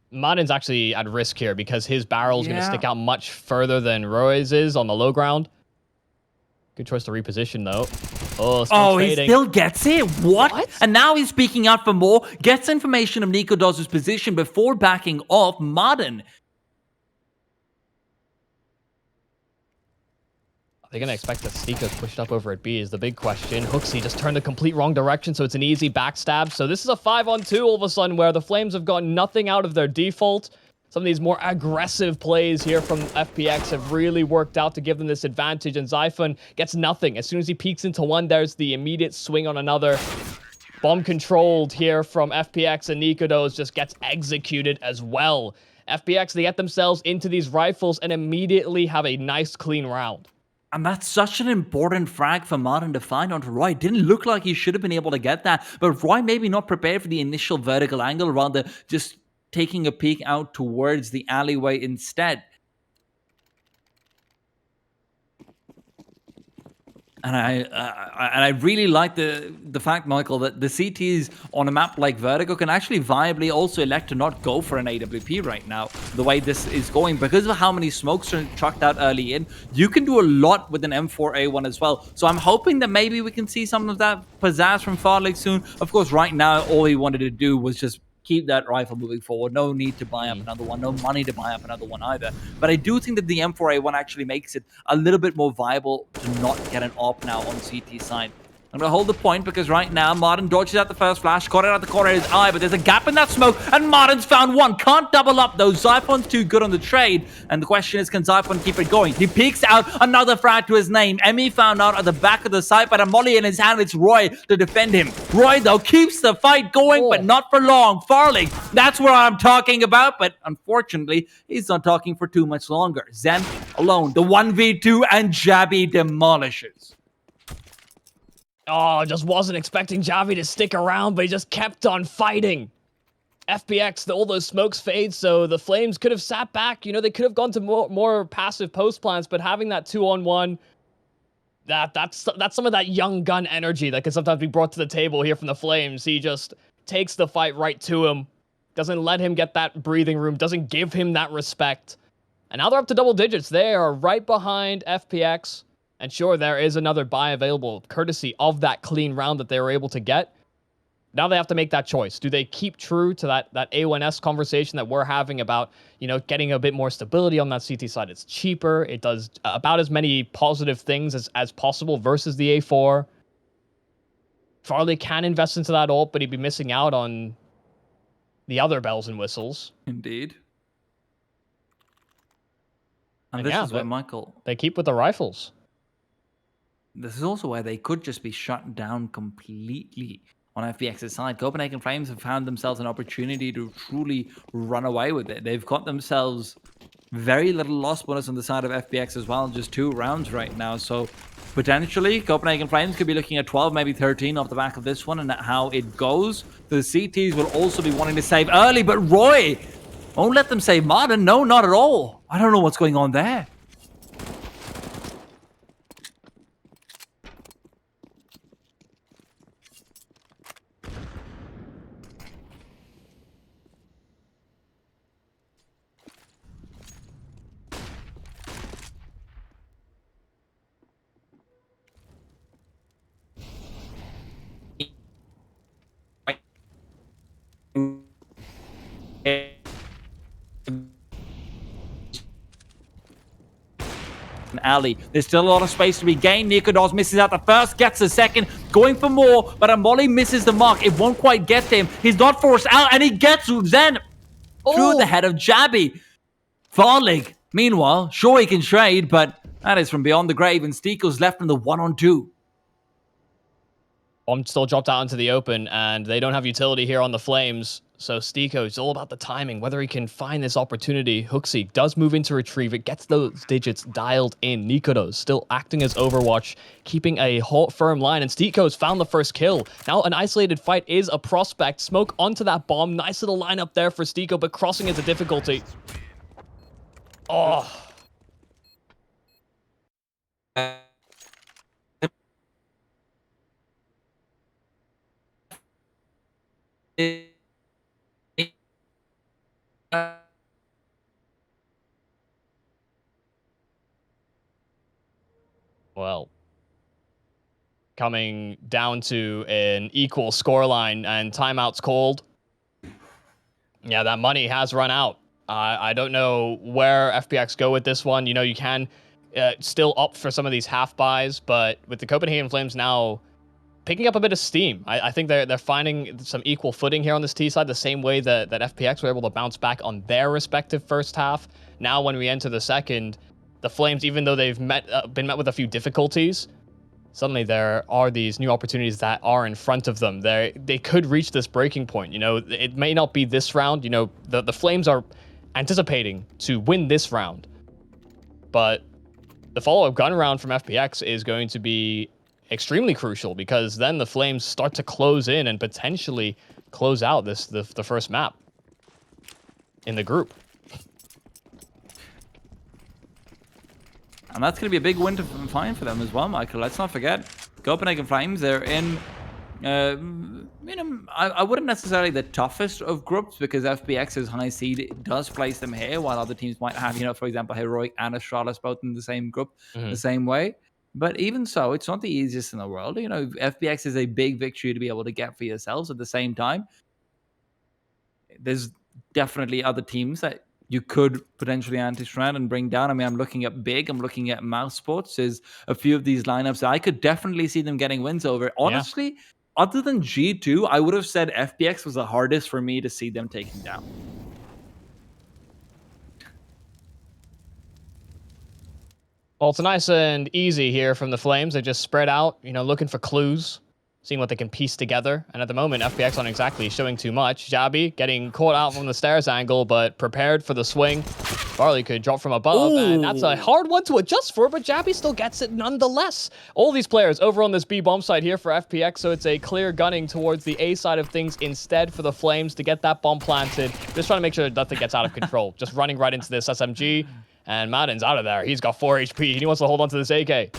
Martin's actually at risk here because his barrel's going to stick out much further than Roy's is on the low ground. Good choice to reposition, though. Oh, he still gets it? What? And now he's speaking out for more. Gets information of Nico Doz's position before backing off. Martin. They're going to expect that Stico's pushed up over at B is the big question. Hooksy just turned the complete wrong direction, so it's an easy backstab. So this is a 5-on-2 all of a sudden where the Flames have gotten nothing out of their default. some of these more aggressive plays here from FPX have really worked out to give them this advantage, and Xiphon gets nothing. As soon as he peeks into one, there's the immediate swing on another. Bomb controlled here from FPX, and Nikodos just gets executed as well. FPX, they get themselves into these rifles and immediately have a nice clean round. And that's such an important frag for Martin to find onto Roy. It didn't look like he should have been able to get that, but Roy maybe not prepared for the initial vertical angle, rather just taking a peek out towards the alleyway instead. And I really like the fact, Michael, that the CTs on a map like Vertigo can actually viably also elect to not go for an AWP right now, the way this is going. Because of how many smokes are chucked out early in, you can do a lot with an M4A1 as well. So I'm hoping that maybe we can see some of that pizzazz from Farlig soon. Of course, right now, all he wanted to do was just keep that rifle moving forward. No need to buy up another one. No money to buy up another one either. But I do think that the M4A1 actually makes it a little bit more viable to not get an AWP now on CT side. I'm going to hold the point because right now Martin dodges out the first flash, caught it out the corner of his eye, but there's a gap in that smoke, and Martin's found one. Can't double up though. Xiphon's too good on the trade, and the question is, can Xiphon keep it going? He peeks out, another frag to his name. Emmy found out at the back of the site, but a molly in his hand. It's Roy to defend him. Roy, though, keeps the fight going, but not for long. Farlig, that's what I'm talking about, but unfortunately, he's not talking for too much longer. Zen alone, the 1v2, and Jabby demolishes. Oh, just wasn't expecting Javi to stick around, but he just kept on fighting. FPX, all those smokes fade, so the Flames could have sat back. You know, they could have gone to more passive post plans, but having that 2-on-1, that's some of that young gun energy that can sometimes be brought to the table here from the Flames. He just takes the fight right to him, doesn't let him get that breathing room, doesn't give him that respect. And now they're up to double digits. They are right behind FPX. And sure, there is another buy available, courtesy of that clean round that they were able to get. Now they have to make that choice. Do they keep true to that A1S conversation that we're having about, you know, getting a bit more stability on that CT side? It's cheaper. It does about as many positive things as possible versus the A4. Farley can invest into that ult, but he'd be missing out on the other bells and whistles. Indeed. And this is where Michael... They keep with the rifles. This is also where they could just be shut down completely on FPX's side. Copenhagen Flames have found themselves an opportunity to truly run away with it. They've got themselves very little loss bonus on the side of FPX as well, just 2 rounds right now. So potentially, Copenhagen Flames could be looking at 12, maybe 13 off the back of this one, and how it goes. The CTs will also be wanting to save early, but Roy won't let them save Martin. No, not at all. I don't know what's going on there. Alley. There's still a lot of space to be gained. Nikodos misses out the first, gets the second, going for more, but Amoli misses the mark. It won't quite get to him. He's not forced out, and he gets Zen through the head of Jabby. Farlig, meanwhile, sure he can trade, but that is from beyond the grave, and Stiko's left in the 1-on-2. Bomb still dropped out into the open, and they don't have utility here on the Flames. So Stiko, it's all about the timing, whether he can find this opportunity. Hooksy does move into retrieve. It gets those digits dialed in. Nikodos still acting as Overwatch, keeping a firm line. And Stiko's found the first kill. Now an isolated fight is a prospect. Smoke onto that bomb. Nice little lineup there for Stiko, but crossing is a difficulty. Oh. Well, coming down to an equal scoreline and timeouts called. Yeah, that money has run out. I don't know where FPX go with this one. You know, you can still opt for some of these half buys, but with the Copenhagen Flames now picking up a bit of steam. I think they're finding some equal footing here on this T side, the same way that FPX were able to bounce back on their respective first half. Now, when we enter the second, the Flames, even though they've been met with a few difficulties, suddenly there are these new opportunities that are in front of them. They could reach this breaking point. You know, it may not be this round. You know, the Flames are anticipating to win this round, but the follow-up gun round from FPX is going to be extremely crucial, because then the Flames start to close in and potentially close out the first map in the group. And that's going to be a big win to find for them as well, Michael. Let's not forget, Copenhagen Flames, they're in, I wouldn't necessarily the toughest of groups, because FPX's high seed does place them here, while other teams might have, for example, Heroic and Astralis both in the same group, the same way. But even so, it's not the easiest in the world. FPX is a big victory to be able to get for yourselves. At the same time, there's definitely other teams that you could potentially anti-strand and bring down. I mean, I'm looking at Big, I'm looking at Mouse Sports. There's a few of these lineups that I could definitely see them getting wins over. Honestly, other than G2, I would have said FPX was the hardest for me to see them taking down. Well, it's nice and easy here from the Flames. They just spread out, looking for clues, seeing what they can piece together. And at the moment, FPX aren't exactly showing too much. Jabi getting caught out from the stairs angle, but prepared for the swing. Farley could drop from above, and that's a hard one to adjust for, but Jabi still gets it nonetheless. All these players over on this B bomb side here for FPX, so it's a clear gunning towards the A side of things instead for the Flames to get that bomb planted. Just trying to make sure that nothing gets out of control. Just running right into this SMG, and Madden's out of there. He's got 4 HP. He wants to hold on to this AK.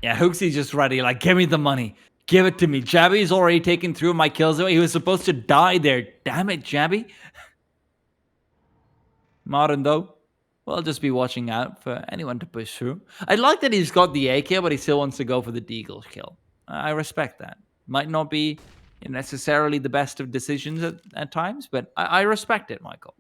Yeah, Hooksy's just ready, like, give me the money. Give it to me. Jabi's already taken through my kills. He was supposed to die there. Damn it, Jabi. Modern, though, we'll just be watching out for anyone to push through. I like that he's got the AK, but he still wants to go for the Deagle kill. I respect that. Might not be necessarily the best of decisions at times, but I respect it, Michael.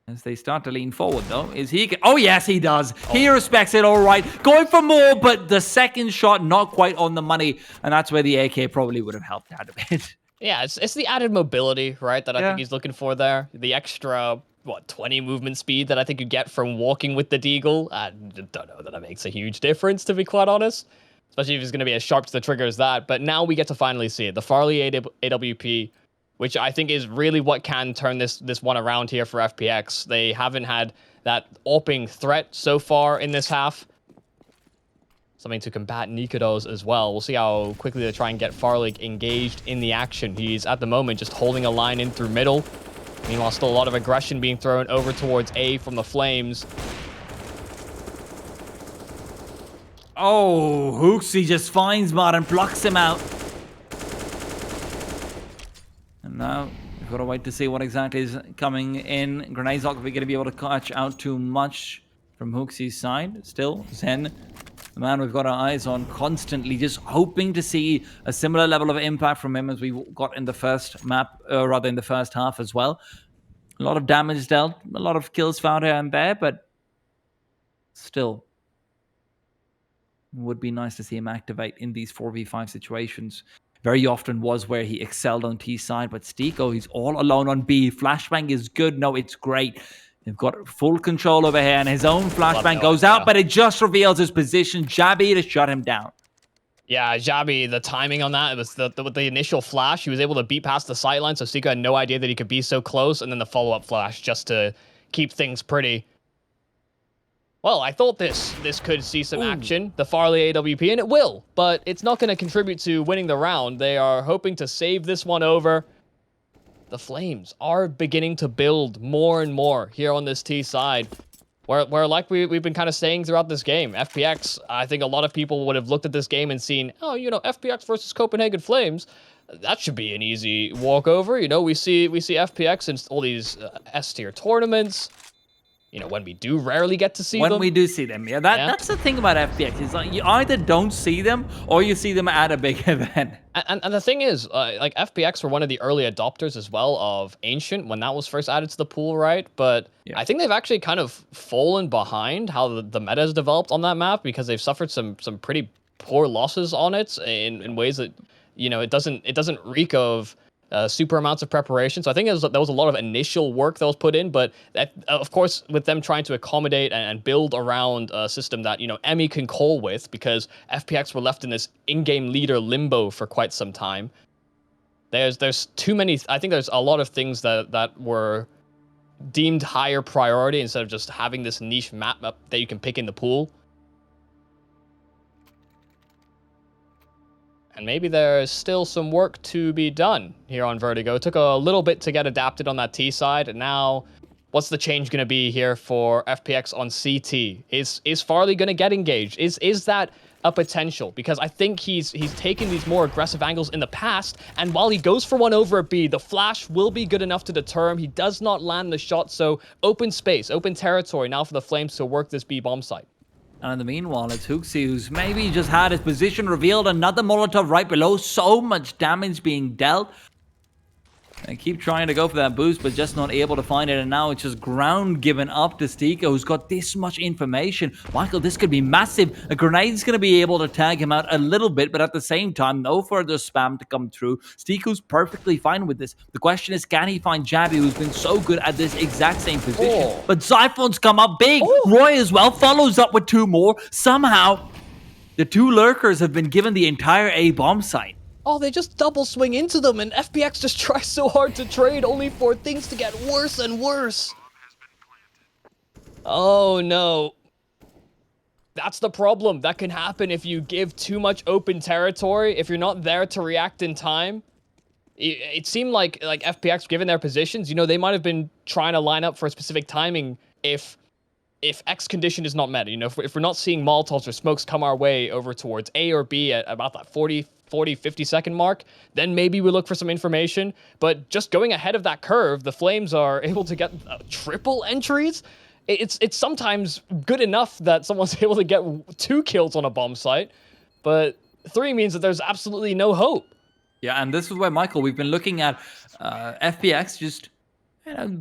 As they start to lean forward, though, is he... Oh, yes, he does. He respects it, all right. Going for more, but the second shot not quite on the money, and that's where the AK probably would have helped out a bit. Yeah, it's the added mobility, right, that I think he's looking for there. The extra, 20 movement speed that I think you get from walking with the Deagle. I don't know that it makes a huge difference, to be quite honest. Especially if he's going to be as sharp to the trigger as that. But now we get to finally see it. The Farley AWP, which I think is really what can turn this one around here for FPX. They haven't had that AWPing threat so far in this half. Something to combat Nikodos as well. We'll see how quickly they try and get Farley engaged in the action. He's, at the moment, just holding a line in through middle. Meanwhile, still a lot of aggression being thrown over towards A from the Flames. Oh, Hooksy just finds Mod and plucks him out. And now we've got to wait to see what exactly is coming in. Grenades not going to be able to catch out too much from Hooksy's side. Still, Zen, the man we've got our eyes on constantly, just hoping to see a similar level of impact from him as we got in the first map, rather in the first half as well. A lot of damage dealt, a lot of kills found here and there, but still, would be nice to see him activate in these 4v5 situations. Very often was where he excelled on T side, but Stiko, he's all alone on B. Flashbang is good. No, it's great. They've got full control over here, and his own flashbang goes out, but it just reveals his position. Jabi to shut him down. Yeah, Jabi, the timing on that, it was with the initial flash, he was able to beat past the sideline, so Stiko had no idea that he could be so close, and then the follow-up flash just to keep things pretty. Well, I thought this could see some action, the Farley AWP, and it will, but it's not going to contribute to winning the round. They are hoping to save this one over. The Flames are beginning to build more and more here on this T side, where like we've been kind of saying throughout this game, FPX, I think a lot of people would have looked at this game and seen, oh, FPX versus Copenhagen Flames, that should be an easy walkover. We see FPX in all these S-tier tournaments. When we do rarely get to see them. When we do see them, that's the thing about FPX. It's like you either don't see them or you see them at a big event. And the thing is, like FPX were one of the early adopters as well of Ancient when that was first added to the pool, right? But I think they've actually kind of fallen behind how the meta has developed on that map because they've suffered some pretty poor losses on it in ways that, you know, it doesn't reek of super amounts of preparation. So I think there was a lot of initial work that was put in, but that, of course, with them trying to accommodate and build around a system that, you know, Emmy can call with, because FPX were left in this in-game leader limbo for quite some time. There's too many. I think there's a lot of things that were deemed higher priority instead of just having this niche map that you can pick in the pool. And maybe there's still some work to be done here on Vertigo. It took a little bit to get adapted on that T side, and now what's the change going to be here for FPX on CT? Is Farley going to get engaged? Is that a potential? Because I think he's taken these more aggressive angles in the past, and while he goes for one over at B, the flash will be good enough to deter him. He does not land the shot, so open space, open territory now for the Flames to work this B bomb site. And in the meanwhile, it's Hooksy, who's maybe just had his position revealed. Another Molotov right below. So much damage being dealt. They keep trying to go for that boost, but just not able to find it. And now it's just ground given up to Stiko, who's got this much information. Michael, this could be massive. A grenade's going to be able to tag him out a little bit, but at the same time, no further spam to come through. Stiko's perfectly fine with this. The question is, can he find Jabby, who's been so good at this exact same position? But Zyphon's come up big. Roy as well follows up with 2 more. Somehow, the 2 lurkers have been given the entire A bomb site. Oh, they just double swing into them, and FPX just tries so hard to trade, only for things to get worse and worse. Oh, no. That's the problem. That can happen if you give too much open territory, if you're not there to react in time. It seemed like FPX, given their positions, you know, they might have been trying to line up for a specific timing if X condition is not met. You know, if we're not seeing Molotovs or smokes come our way over towards A or B at about that 50 second mark, then maybe we look for some information. But just going ahead of that curve, the Flames are able to get triple entries. It's sometimes good enough that someone's able to get 2 kills on a bomb site, but 3 means that there's absolutely no hope. Yeah, and this is where, Michael, we've been looking at FPX just, you know,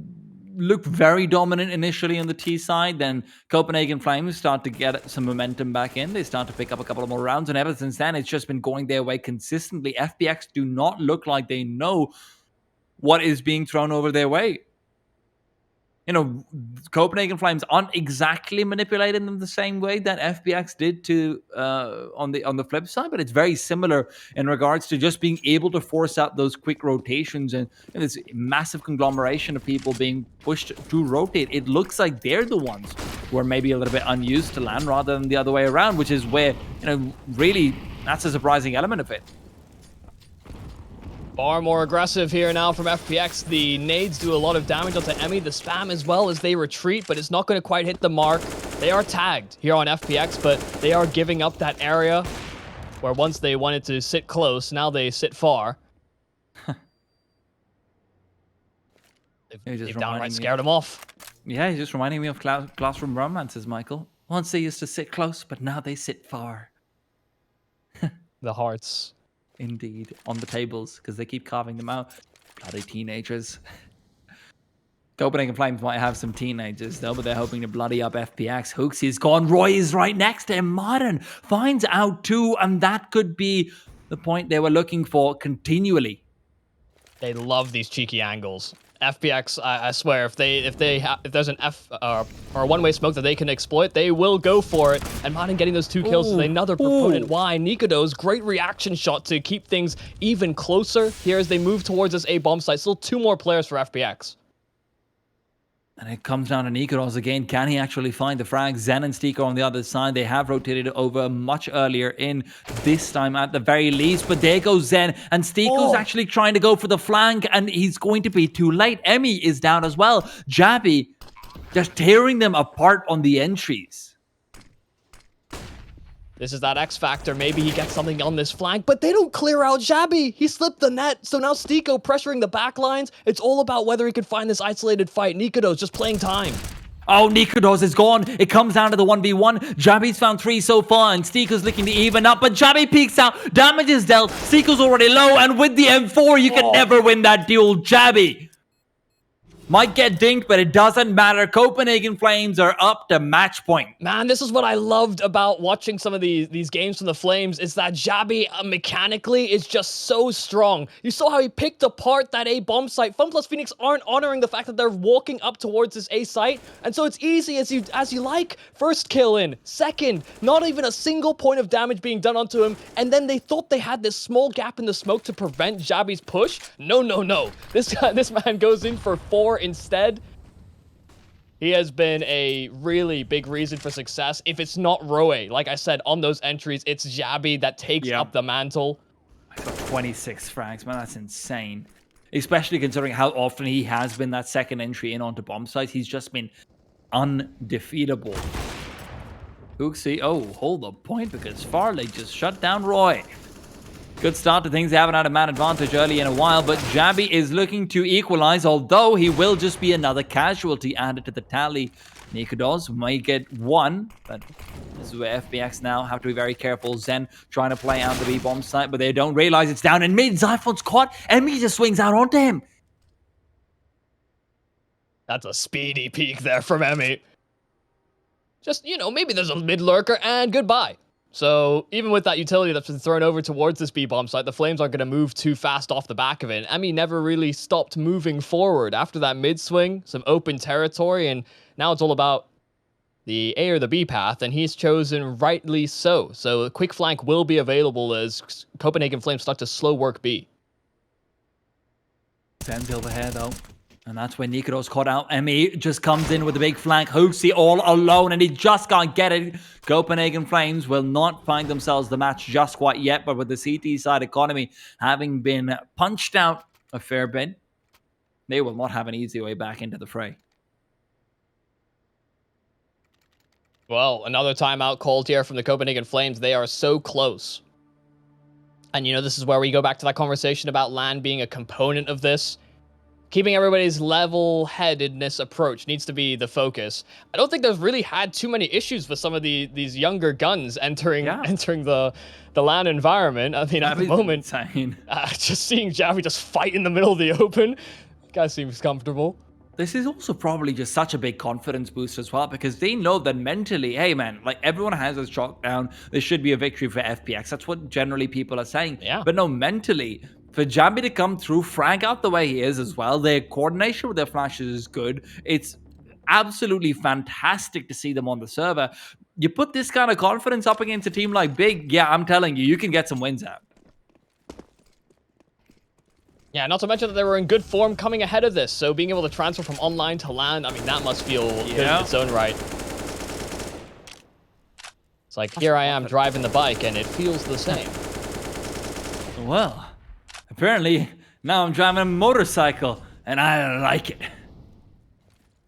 look very dominant initially on the T side. Then Copenhagen Flames start to get some momentum back in. They start to pick up a couple of more rounds, and ever since then, it's just been going their way consistently. FPX do not look like they know what is being thrown over their way. You know, Copenhagen Flames aren't exactly manipulating them the same way that FPX did to on the flip side, but it's very similar in regards to just being able to force out those quick rotations and this massive conglomeration of people being pushed to rotate. It looks like they're the ones who are maybe a little bit unused to land rather than the other way around, which is where, you know, really that's a surprising element of it. Far more aggressive here now from FPX. The nades do a lot of damage onto Emmy. The spam as well as they retreat, but it's not going to quite hit the mark. They are tagged here on FPX, but they are giving up that area where once they wanted to sit close, now they sit far. They've downright scared them off. Yeah, he's just reminding me of classroom romances, Michael. Once they used to sit close, but now they sit far. The hearts. Indeed, on the tables, because they keep carving them out. Bloody teenagers. Copenhagen Flames might have some teenagers, though, but they're hoping to bloody up FPX. Hooksy is gone. Roy is right next to him. Modern finds out too, and that could be the point they were looking for continually. They love these cheeky angles. FPX, I swear, if there's an F or a one-way smoke that they can exploit, they will go for it. And Modern getting those 2 kills is another proponent. Why? Nikodo's great reaction shot to keep things even closer here as they move towards this A bomb site. Still 2 more players for FPX. And it comes down to Nikodos again. Can he actually find the frag? Zen and Stiko on the other side. They have rotated over much earlier in this time at the very least. But there goes Zen. And Stiko's actually trying to go for the flank. And he's going to be too late. Emmy is down as well. Jabby just tearing them apart on the entries. This is that X factor. Maybe he gets something on this flank, but they don't clear out Jabby. He slipped the net, so now Stiko pressuring the back lines. It's all about whether he can find this isolated fight. Nikodo's just playing time. Oh, Nikodos is gone. It comes down to the 1v1. Jabby's found 3 so far, and Stiko's looking to even up, but Jabby peeks out. Damage is dealt. Stiko's already low, and with the M4, you can never win that duel. Jabby Might get dinked, but it doesn't matter. Copenhagen Flames are up to match point. Man, this is what I loved about watching some of these games from the Flames, is that Xabi mechanically is just so strong. You saw how he picked apart that A bomb site. Fun plus Phoenix aren't honoring the fact that they're walking up towards this A site, and so it's easy as you like. First kill in, second, not even a single point of damage being done onto him, and then they thought they had this small gap in the smoke to prevent Xabi's push. No, no, no. This man goes in for 4 instead. He has been a really big reason for success. If it's not Roe, like I said, on those entries, it's Xabi that takes up the mantle. I got 26 frags, man. That's insane. Especially considering how often he has been that second entry in onto bomb sites. He's just been undefeatable. Hooksy, oh, hold the point because Farley just shut down Roy. Good start to things. They haven't had a man advantage early in a while, but Xabi is looking to equalize, although he will just be another casualty added to the tally. Nikodos might get 1, but this is where FPX now have to be very careful. Zen trying to play out the B-bomb site, but they don't realize it's down in mid. Zyphon's caught, and he just swings out onto him. That's a speedy peek there from Emmy. Just, you know, maybe there's a mid lurker, and goodbye. So even with that utility that's been thrown over towards this B-bomb site, the Flames aren't going to move too fast off the back of it. Emmy never really stopped moving forward after that mid-swing, some open territory, and now it's all about the A or the B path, and he's chosen rightly so. So a quick flank will be available as Copenhagen Flames start to slow work B. Zen's over here though. And that's when Nikodos caught out. Emmy just comes in with a big flank. Hooksy all alone, and he just can't get it. Copenhagen Flames will not find themselves the match just quite yet, but with the CT side economy having been punched out a fair bit, they will not have an easy way back into the fray. Well, another timeout called here from the Copenhagen Flames. They are so close. And, you know, this is where we go back to that conversation about LAN being a component of this. Keeping everybody's level-headedness approach needs to be the focus. I don't think they've really had too many issues with some of these younger guns entering the LAN environment. I mean, at the moment, just seeing Xabi just fight in the middle of the open, guy seems comfortable. This is also probably just such a big confidence boost as well, because they know that mentally, hey man, like everyone has a chalk down. This should be a victory for FPX. That's what generally people are saying. Yeah. But no, mentally, for Xabi to come through, frag out the way he is as well, their coordination with their flashes is good. It's absolutely fantastic to see them on the server. You put this kind of confidence up against a team like Big, yeah, I'm telling you, you can get some wins out. Yeah, not to mention that they were in good form coming ahead of this, so being able to transfer from online to LAN, I mean, that must feel good in its own right. It's like, here I am driving the bike, and it feels the same. Well, apparently, now I'm driving a motorcycle, and I like it.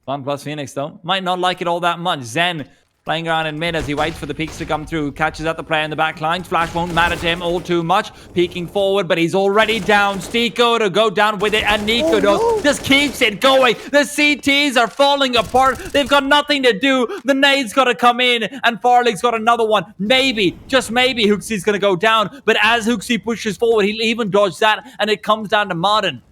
Fun plus Phoenix, though. Might not like it all that much. Zen playing around in mid as he waits for the peeks to come through. Catches out the player in the back line. Flash won't matter to him all too much. Peeking forward, but he's already down. Stico to go down with it, and Nikodos just keeps it going. The CTs are falling apart. They've got nothing to do. The nade's got to come in, and Farley's got another one. Maybe, just maybe, Hooksy's going to go down. But as Hooksy pushes forward, he'll even dodge that, and it comes down to Martin.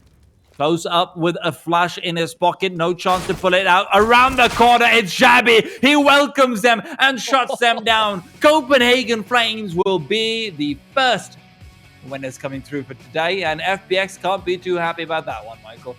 Close up with a flash in his pocket. No chance to pull it out. Around the corner, it's Xabi. He welcomes them and shuts them down. Copenhagen Flames will be the first winners coming through for today. And FPX can't be too happy about that one, Michael.